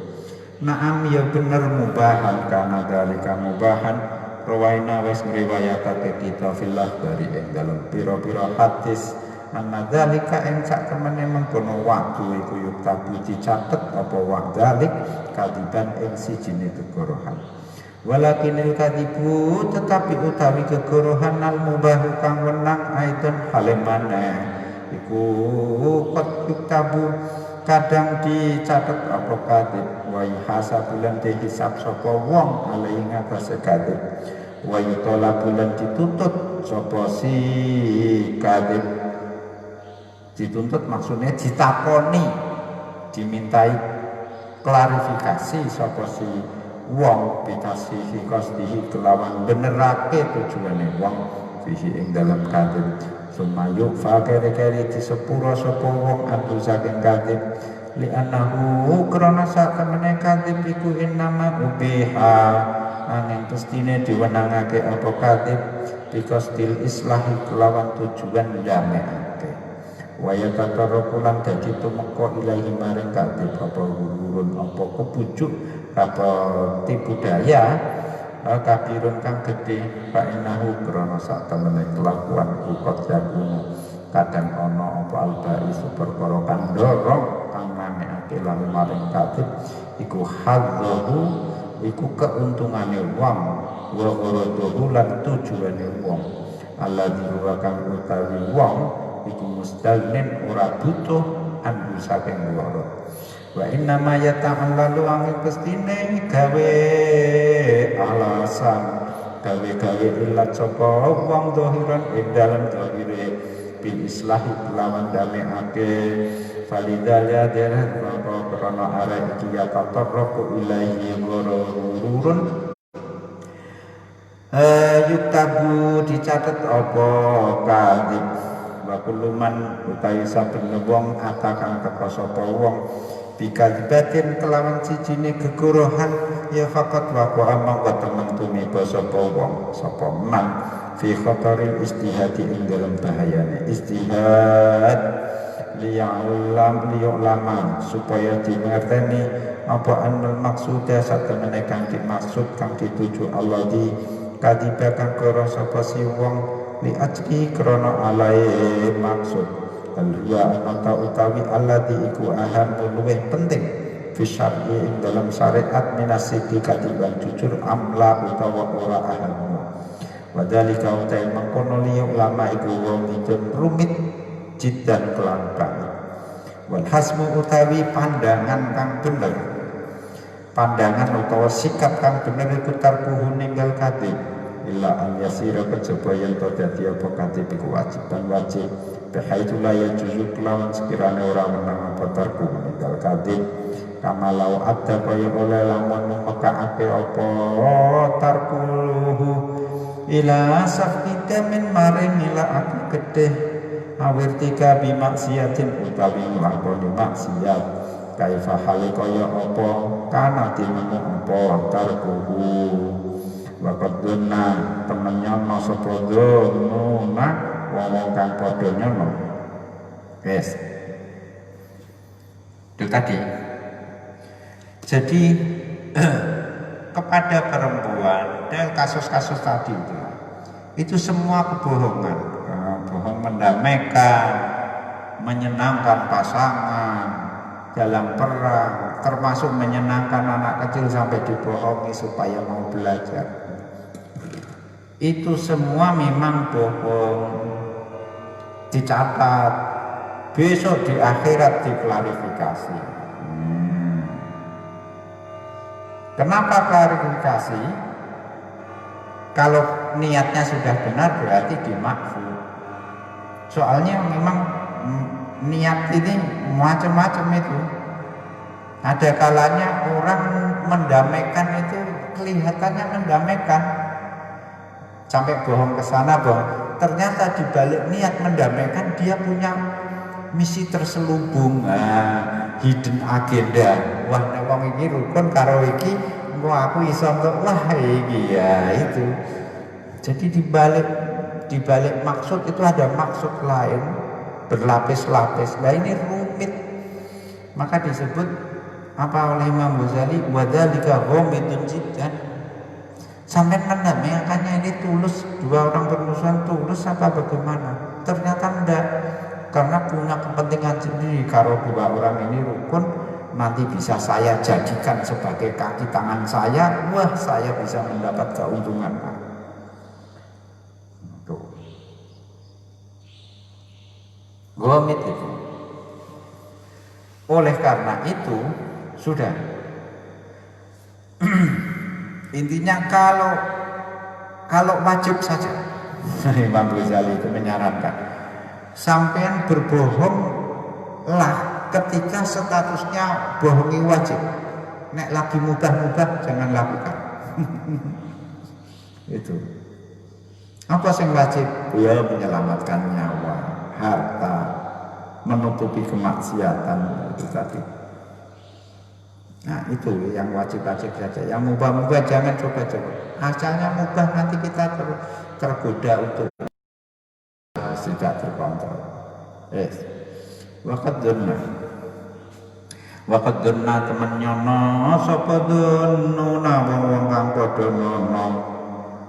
Naam ya bener mubahan, karena dalika mubahan. Rawaina wis ngriwayatake kita fillah dari ing dalem pira-pira hadis. Anna dalika ing sak temene mengkono waktu iku yuk tabu dicatet apa wa'dalik kadiban ing sijine kegorohan. Walakinil kadibu tetapi utawi kegorohan al mubahu kang wenang aidon halemane iku qad tabu kadang dicatet apa kadib wa hasabulan dihisab sapa wong alai ngatasé kadib wa yutala bulan dituntut sapa si kadib Dituntut maksudnya ditakoni, dimintai klarifikasi sapa si wong bitasihi qasdihi kelawan benerake tujuane wong fihi ing dalam kadhib sumayuk fakere-kere disepuro sapa wong adu saking kadhib li annahu krana sak temene kadhib iku innama ubiha angin pestine diwenangake apa kadhib biqasdil islahi kelawan tujuan ndamekake waya tatarakulan dadi tumeka ilahi maring kadhib apa gurun apa kepujuk apa tipu daya kabirun kang gede fa innahu krana sak temene kelakuan ukot jagung kadang ana apa albai perkara kang ndorong kang manekake lan maring kadhib iku hadzahu iku keuntungane wong wa gharaduhu lan tujuane wong alladzi wa kang utawi wong iku mustalin ora butuh andu saking loro wa inna ma yata'allalu angin pestine gawe alasan gawe ilat sapa wong zahiran ing dalem zahire bil islahi kelawan damekake falidalya derah maka krana arek iki ya tatarruku ilaihi ghururun yuktabu dicatet apa kadhib wa kuluman utawi saben wong atakang teka sapa wong bikadibatin kelawan cijine gegorohan ya faqat wa amang wa temen tumiba sapa wong sapa man fi khataril istihadi ing dalam bahayane istihad liya'lama supaya dimengerteni apa anal maksudnya satemene kang dimaksud kang dituju Allah di kadibakan karo sapa si wong li ajli krana alae maksud al-huwa anata utawi alladhi iku aham luweh penting fi syar'i ing dalam syariat minasiki katiban jujur amla utawa ora aham wadhalika utai mengkono liya ulama iku wong itu rumit jiddan kelangkang wal hasmu utawi pandangan kang bener pandangan utawa sikap kang bener iku tarkuhu ninggal kadhib illa an yasira kejaba yen to dadi apa kadhib iku wajiban wajib bahaitu la yajuzu kelawan sekirane ora menang apa tarku ninggal kadhib kamalau adda kaya oleh lamun mekaake apa tarkuhu ila safika min maring ila aku gedhe awirtika bi maksiatin utawi nglakoni maksiat kaifa hale kaya apa kana tinemu apa tarkuhu waqad dunna temen nyono sapa dunna wong kang padha nyono wis itu tadi jadi kepada perempuan dan kasus-kasus tadi itu semua kebohongan bohong mendamaikan menyenangkan pasangan dalam perang termasuk menyenangkan anak kecil sampai dibohongi supaya mau belajar itu semua memang bohong dicatat besok di akhirat diklarifikasi kenapa klarifikasi kalau niatnya sudah benar berarti dimakfu soalnya memang niat ini macam-macam itu ada kalanya orang mendamaikan itu kelihatannya mendamaikan sampai bohong ke sana bohong ternyata di balik niat mendamaikan dia punya misi terselubung hidden agenda wah wong iki rukun karo iki engko aku iso wah iki ya itu jadi di balik maksud itu ada maksud lain berlapis-lapis nah ini rumit maka disebut apa oleh Imam Ghazali wadzalika ghamidun jiddan sampai mendamaikannya ini tulus dua orang bermusuhan tulus apa bagaimana ternyata enggak karena punya kepentingan sendiri kalau dua orang ini rukun nanti bisa saya jadikan sebagai kaki tangan saya wah saya bisa mendapat keuntungan tuh gomit itu oleh karena itu sudah intinya kalau wajib saja Imam Ghazali itu menyarankan Sampean berbohong lah ketika statusnya bohongi wajib. Nek lagi mubah-mubah jangan lakukan. Itu. Apa yang wajib? Ya menyelamatkan nyawa, harta, menutupi kemaksiatan itu tadi. Nah itu yang wajib-wajib saja. Yang mubah-mubah jangan coba-coba. Asalnya mubah nanti kita tergoda untuk tidak terkontrol. Waqad dunna temen nyono sapa dunna wong kang padha nono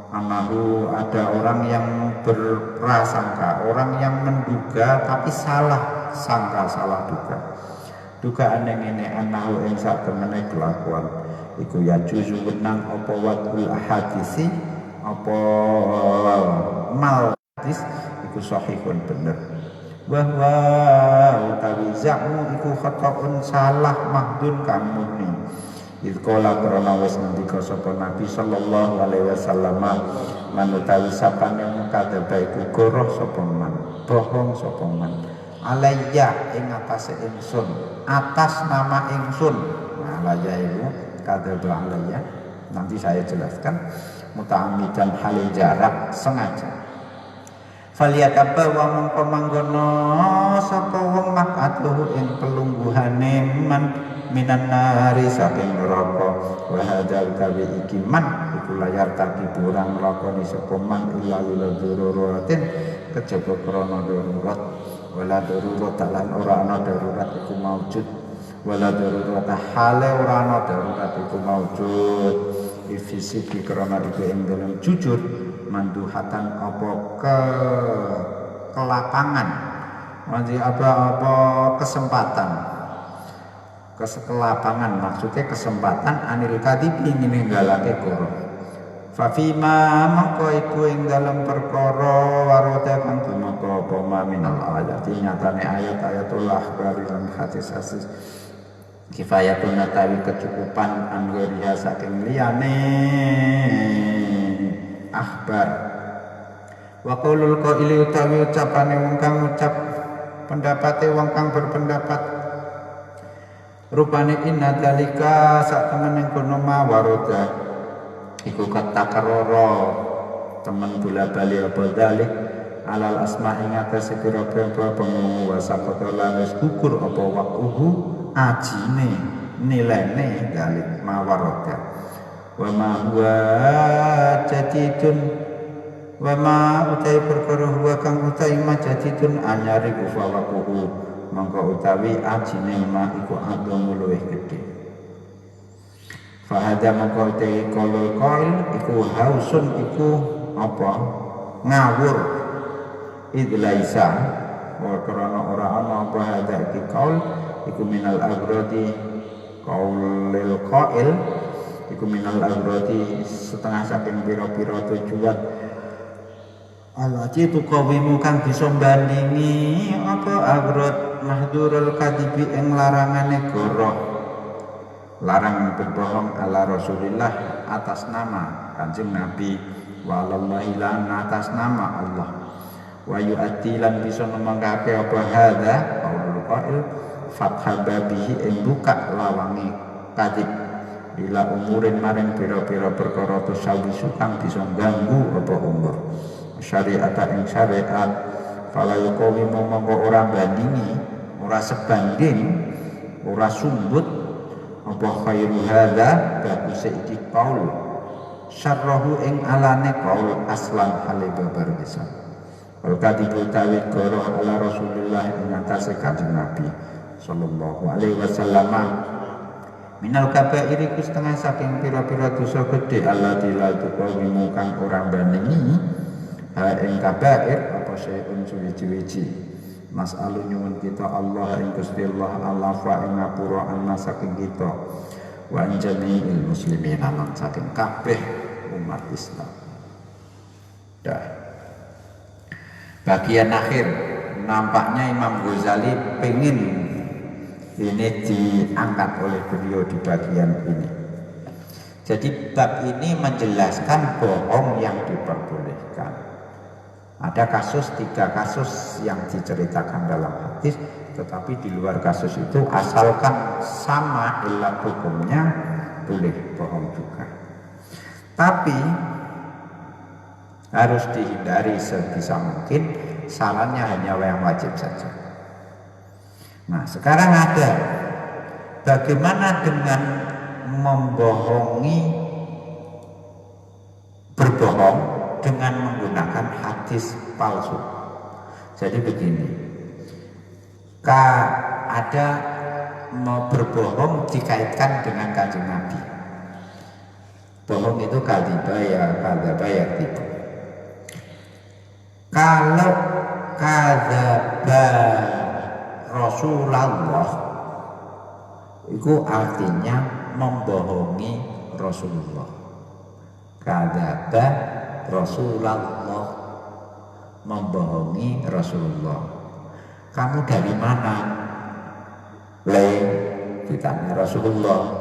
anahu ada orang yang berprasangka, orang yang menduga tapi salah sangka, salah duga. Dugaan yang ini anahu ing sak temene kelakuan iku ya juzu wenang apa wadul ahadisi apa mal hadis iku sahihun bener. Bahwa utawi zakmu iku khata'un salah mahdun kang murni. Idkola krana wis ngendika sapa Nabi sallallahu alaihi wasallam manutawi sapane mukadzaba iku goroh sapa man, bohong sapa man. Alayya ing atase ingsun, atas nama ingsun. Nah, alayya itu kadzaba alayya. Nanti saya jelaskan muta'ammidan halil jarak sengaja. Faliyakaba wa mongko manggono sapa wong makatuhu ing pelungguhane man minan nari saking neraka wa hadzal kawi iki man iku layar taki burang lakoni sapa man illa lil daruratin kejaba krana darurat wala darurat lan ora ana darurat iku maujud wala darurat hale ora ana darurat iku maujud ifisiki krana iku ing dalem jujur manduhatan apa kelapangan maksudnya apa kesempatan kelapangan maksudnya kesempatan anil kadibi ninggalake goro fa fima mongko iku ing dalem perkara warada kang tumeka apa minal ayat nyatane ayat-ayatul akhbar lan hadis-hadis kifayatun tawi kecukupan angguriya saking liyane akhbar wa qaulul qaili utawi ucapane wong kang ngucap pendapate wong kang berpendapat rupane inna dalika sak temen kono mawaroda iku katakaroro temen bola-bali apa dalik alal asma ing atase pira-pira pengumu wasaqata lan wis gugur apa waquhu ajine nilene dalik mawaroda wa ma huwa jadidun wa ma utai perkara huwa kang utai ma jadidun anyari kufawakuhu mongko utawi ajine ma iku adamu luwih gedhe fahada mongko utai kolol koil iku hausun iku apa ngawur idlaisa wa karana ora ana apa hada iki kaul iku minal agrodi kaulil qail iku minal agrodi setengah saking pira-pira tujuan alati tu kawimu kang bisa bandingi apa agrod mahdurul kadibi ing larangane goroh larang berbohong ala Rasulillah atas nama Kanjeng Nabi walallahi lan atas nama Allah wa yu'ati lan bisa nemangake apa hadza qaulul qail fathababihi ing buka lawangi kadib bila umurin maring pira-pira perkara tusawisu kang bisa ganggu apa umur syariat ing syariat fala yuqawi mongko ora bandingi ora sebanding ora sumbut apa khairu hadza bagus iki qaul syarrahu ing alane qaul aslan hale babar bisa wal kadibu tawi goroh ala Rasulullah ing atase Kanjeng Nabi sallallahu alaihi wasallam minal kabairi ku setengah saking pira-pira dosa gede Allah dilakukan kang orang bandingi ing kabair apa syai'un suwi-wiji mas'alu nyuwun kita Allah ing Gusti Allah alafa ing ngapura anna saking kita wa jami'il muslimin lan saking kabeh umat Islam. Dah. Bagian akhir nampaknya Imam Ghazali pengen ini diangkat oleh beliau di bagian ini. Jadi bab ini menjelaskan bohong yang diperbolehkan. Ada tiga kasus yang diceritakan dalam hadis, tetapi di luar kasus itu asalkan sama ilat hukumnya boleh bohong juga. Tapi harus dihindari sebisa mungkin, sarannya hanya yang wajib saja. Nah, sekarang ada bagaimana dengan berbohong dengan menggunakan hadis palsu. Jadi begini, ada mau berbohong dikaitkan dengan Kanjeng Nabi. Bohong itu kadzaba ya tipu. Kalau kadzaba Rasulullah itu artinya membohongi Rasulullah. Kadzaba Rasulullah, membohongi Rasulullah. Kamu dari mana? Ditanya Rasulullah.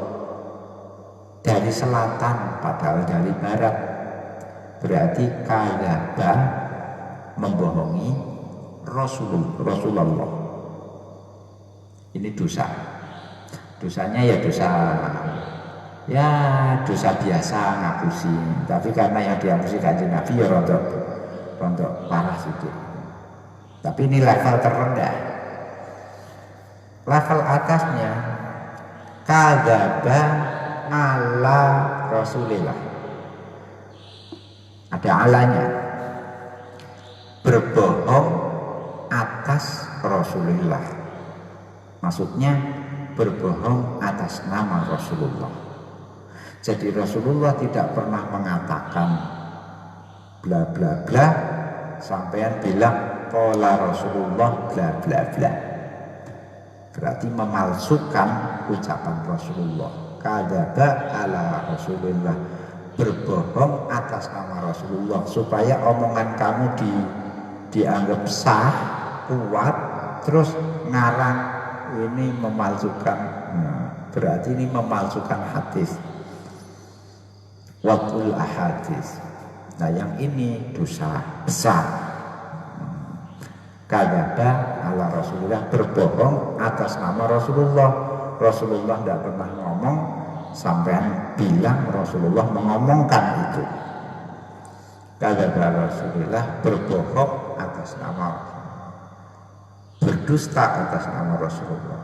Dari selatan, padahal dari barat. Berarti kadzaba, membohongi Rasulullah. Ini dosa. Dosanya ya dosa biasa, ngapusi. Tapi karena yang dihapusi Kanjeng Nabi ya rontok parah sedikit. Tapi ini level terendah. Level atasnya kadzaba ala Rasulillah. Ada alanya. Berbohong atas Rasulullah. Maksudnya berbohong atas nama Rasulullah. Jadi Rasulullah tidak pernah mengatakan bla bla bla, sampean bilang qala Rasulullah bla bla bla. Berarti memalsukan ucapan Rasulullah. Kadzaba ala Rasulullah, berbohong atas nama Rasulullah supaya omongan kamu dianggap sah, kuat, terus ngarang ini memalsukan. Berarti ini memalsukan hadis. Waqul ahadis. Nah, yang ini dosa besar. Kadzaba ala Rasulullah, berbohong atas nama Rasulullah. Rasulullah tidak pernah ngomong, sampean bilang Rasulullah mengomongkan itu. Kadzaba Rasulullah, berbohong atas nama Rasulullah, berdusta atas nama Rasulullah.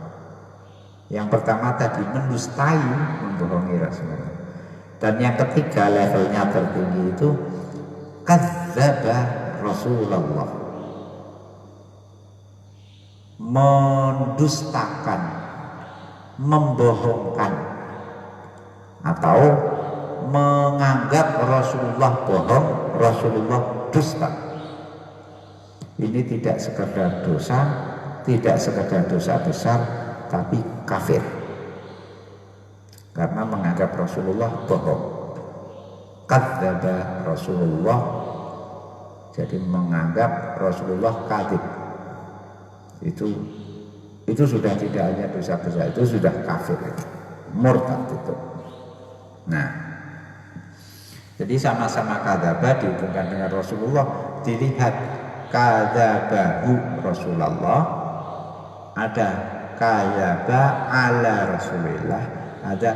Yang pertama tadi mendustai, membohongi Rasulullah. Dan yang ketiga levelnya tertinggi itu kadzaba Rasulullah, mendustakan, membohongkan, atau menganggap Rasulullah bohong, Rasulullah dusta. Ini tidak sekedar dosa, tidak sekedar dosa besar, tapi kafir. Karena menganggap Rasulullah bohong. Kadzaba Rasulullah, jadi menganggap Rasulullah kadzib. Itu sudah tidak hanya dosa besar, itu sudah kafir, murtad itu. Nah, jadi sama-sama kadzaba dihubungkan dengan Rasulullah, dilihat kadzabahu Rasulullah, ada kadzaba ala Rasulillah, ada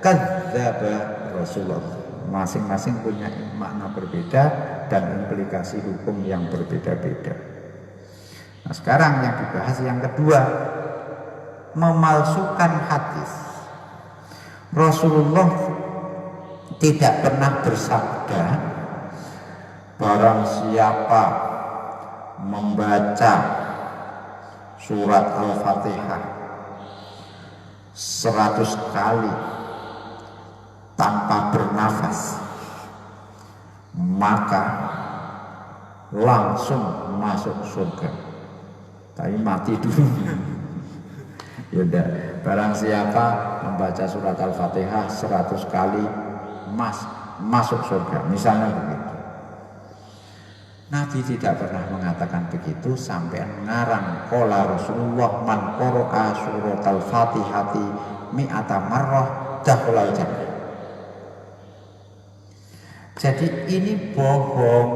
kadzaba Rasulullah. Masing-masing punya makna berbeda dan implikasi hukum yang berbeda-beda. Nah, sekarang yang dibahas yang kedua, memalsukan hadis. Rasulullah tidak pernah bersabda, barang siapa membaca surat Al-Fatihah 100 kali tanpa bernafas, maka langsung masuk surga. Tapi mati dulu. Yaudah, barang siapa membaca surat Al-Fatihah 100 kali masuk surga, misalnya begitu. Nabi tidak pernah mengatakan begitu, sampai ngarang qala Rasulullah man qara'a surat Al-Fatihati mi'ata marrah dakhalal jannah. Jadi ini bohong,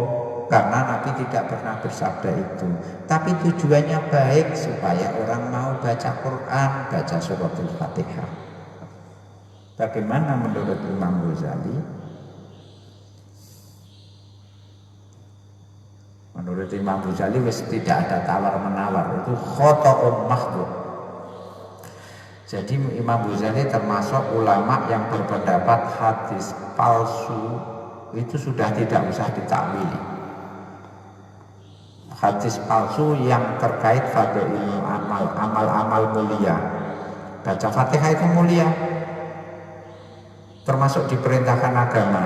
karena Nabi tidak pernah bersabda itu. Tapi tujuannya baik supaya orang mau baca Quran, baca suratul Fatihah. Bagaimana menurut Imam Ghazali? Menurut Imam Ghazali tidak ada tawar-menawar, itu khoto'un mahdud. Jadi Imam Ghazali termasuk ulama yang berpendapat hadis palsu itu sudah tidak usah ditakwili. Hadis palsu yang terkait fadhailul amal, amal-amal mulia. Baca Fatihah itu mulia, termasuk diperintahkan agama.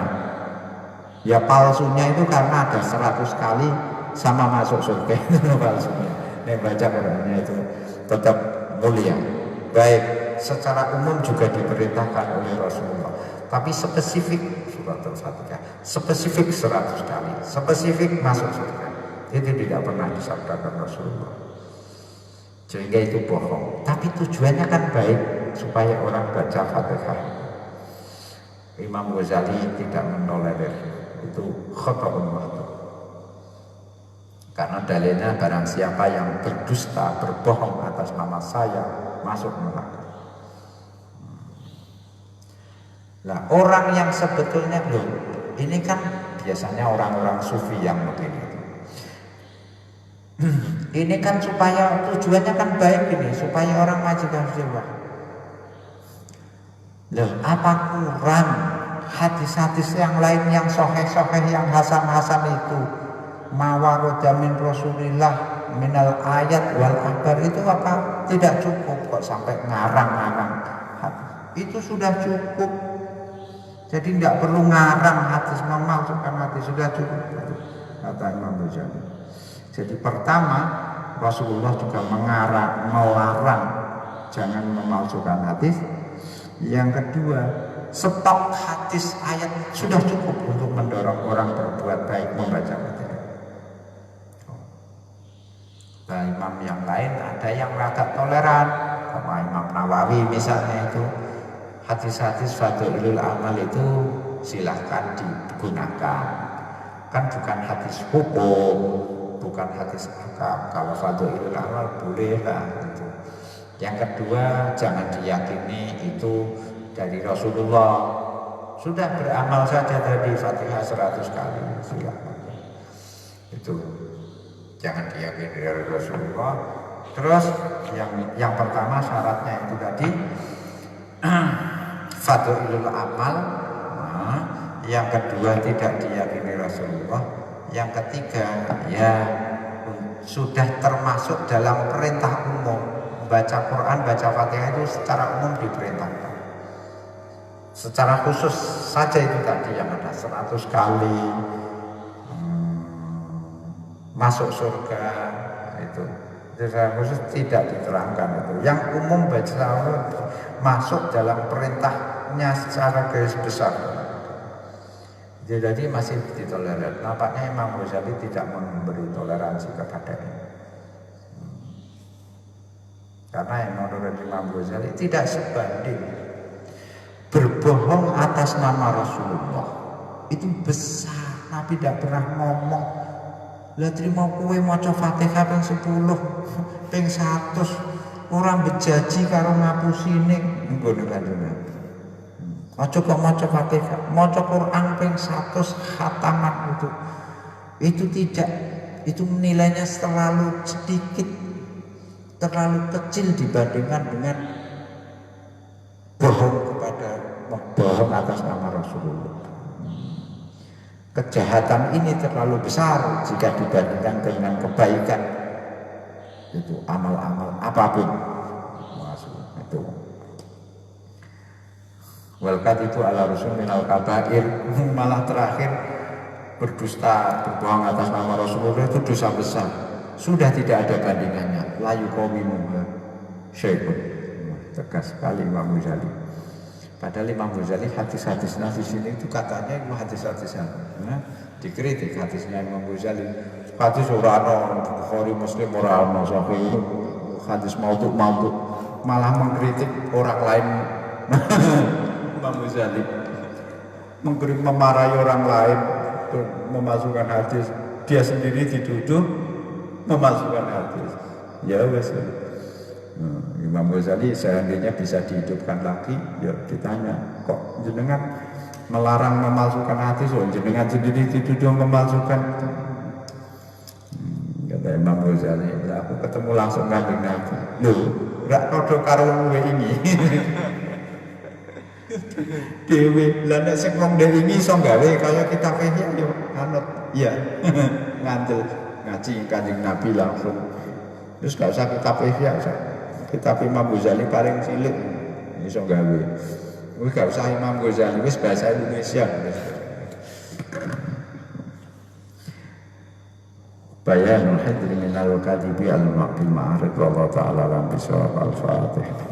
Ya palsunya itu karena ada 100 kali sama masuk surga itu palsunya. Nih baca Qurannya itu tetap mulia. Baik, secara umum juga diperintahkan oleh Rasulullah. Tapi spesifik surat Al-Fatihah, spesifik 100 kali, spesifik masuk surga. Itu tidak pernah disabdakan Rasulullah. Sehingga itu bohong. Tapi tujuannya kan baik supaya orang baca Fatihah. Imam Ghazali tidak mentolerir itu khoto'un mahdud. Karena dalilnya barang siapa yang berdusta, berbohong atas nama saya masuk neraka. Nah, orang yang sebetulnya belum, ini kan biasanya orang-orang sufi yang begini. Ini kan supaya tujuannya kan baik ini, supaya orang majikan jiwa. Loh, apa kurang hadis-hadis yang lain yang soheh-soheh, yang hasan-hasan itu? Mawaroda min Rasulillah minal ayat wal akbar itu apa? Tidak cukup kok sampai ngarang-ngarang hadis. Itu sudah cukup. Jadi tidak perlu ngarang hadis, memalsukan hadis, sudah cukup. Kata Imam Ghazali. Jadi pertama Rasulullah juga melarang jangan memalsukan hadis. Yang kedua, stok hadis ayat sudah cukup untuk mendorong orang berbuat baik membaca Fatihah. Nah, imam yang lain ada yang agak toleran, sama Imam Nawawi misalnya itu hadis-hadis fadhailul amal itu silahkan digunakan. Kan bukan hadis hukum, bukan hadis akam. Kalau fadhailul amal boleh lah gitu. Yang kedua, jangan diyakini itu dari Rasulullah. Sudah beramal saja tadi Fatihah 100 kali silahkan. Itu jangan diyakini dari Rasulullah. Terus yang pertama syaratnya itu tadi fadhailul amal. Nah, yang kedua tidak diyakini Rasulullah. Yang ketiga ya sudah termasuk dalam perintah umum. Baca Quran, baca Fatihah itu secara umum diperintahkan. Secara khusus saja itu tadi yang ada 100 kali masuk surga itu secara khusus tidak diterangkan itu. Yang umum baca masuk dalam perintahnya secara garis besar. Jadi masih ditolerir. Nampaknya Imam Ghazali tidak memberi toleransi kepada ini. Karena yang menurut Imam Ghazali tidak sebanding berbohong atas nama Rasulullah itu besar. Nabi tidak pernah ngomong lah terima kue maca Fatihah ping 10 ping 100 orang bejaji karo ngapusine ngono kanjeng. Aja kok maca Fatihah, maca Quran ping 100 khataman itu tidak, itu nilainya terlalu sedikit, terlalu kecil dibandingkan dengan bohong atas nama Rasulullah. Kejahatan ini terlalu besar jika dibandingkan dengan kebaikan itu amal-amal apapun. Itu walkat itu ala Rasul minal kabair. Malah terakhir berdusta, berbohong atas nama Rasulullah itu dosa besar. Sudah tidak ada bandingannya. La yuqawimu syai'un. Tegas sekali Imam Ghazali. Padahal Imam Ghazali hadis-hadisnya di sini itu katanya itu hadis-hadisnya. Dikritik hadisnya Imam Ghazali. Hadis orang Bukhari Muslim orang Sahih, hadis maudhu, malah mengkritik orang lain. Imam Ghazali memarahi orang lain memasukkan hadis dia sendiri dituduh memalsukan hadis. Ya wes. Imam Ghazali seandainya bisa dihidupkan lagi, ya ditanya, kok jenengan melarang memalsukan hadis, jenengan sendiri dituduh memalsukan. Kata Imam Ghazali, ya aku ketemu langsung Kanjeng Nabi. Loh, rak podo karo kowe ini. Dewe, lah nek sing wong dhewe iki iso gawe kaya kitab fikih yo anut. Iya. Ngandel ngaji Kanjeng Nabi langsung. Terus gak usah kitab fikih, kitab Imam Ghazali paling cilik iso gawe. Wis gak usah Imam Ghazali, wis bahasa Indonesia. Bayanul hadri minal kadhibi al-ma'arif wallahu ta'ala alam bisawab al-fatih.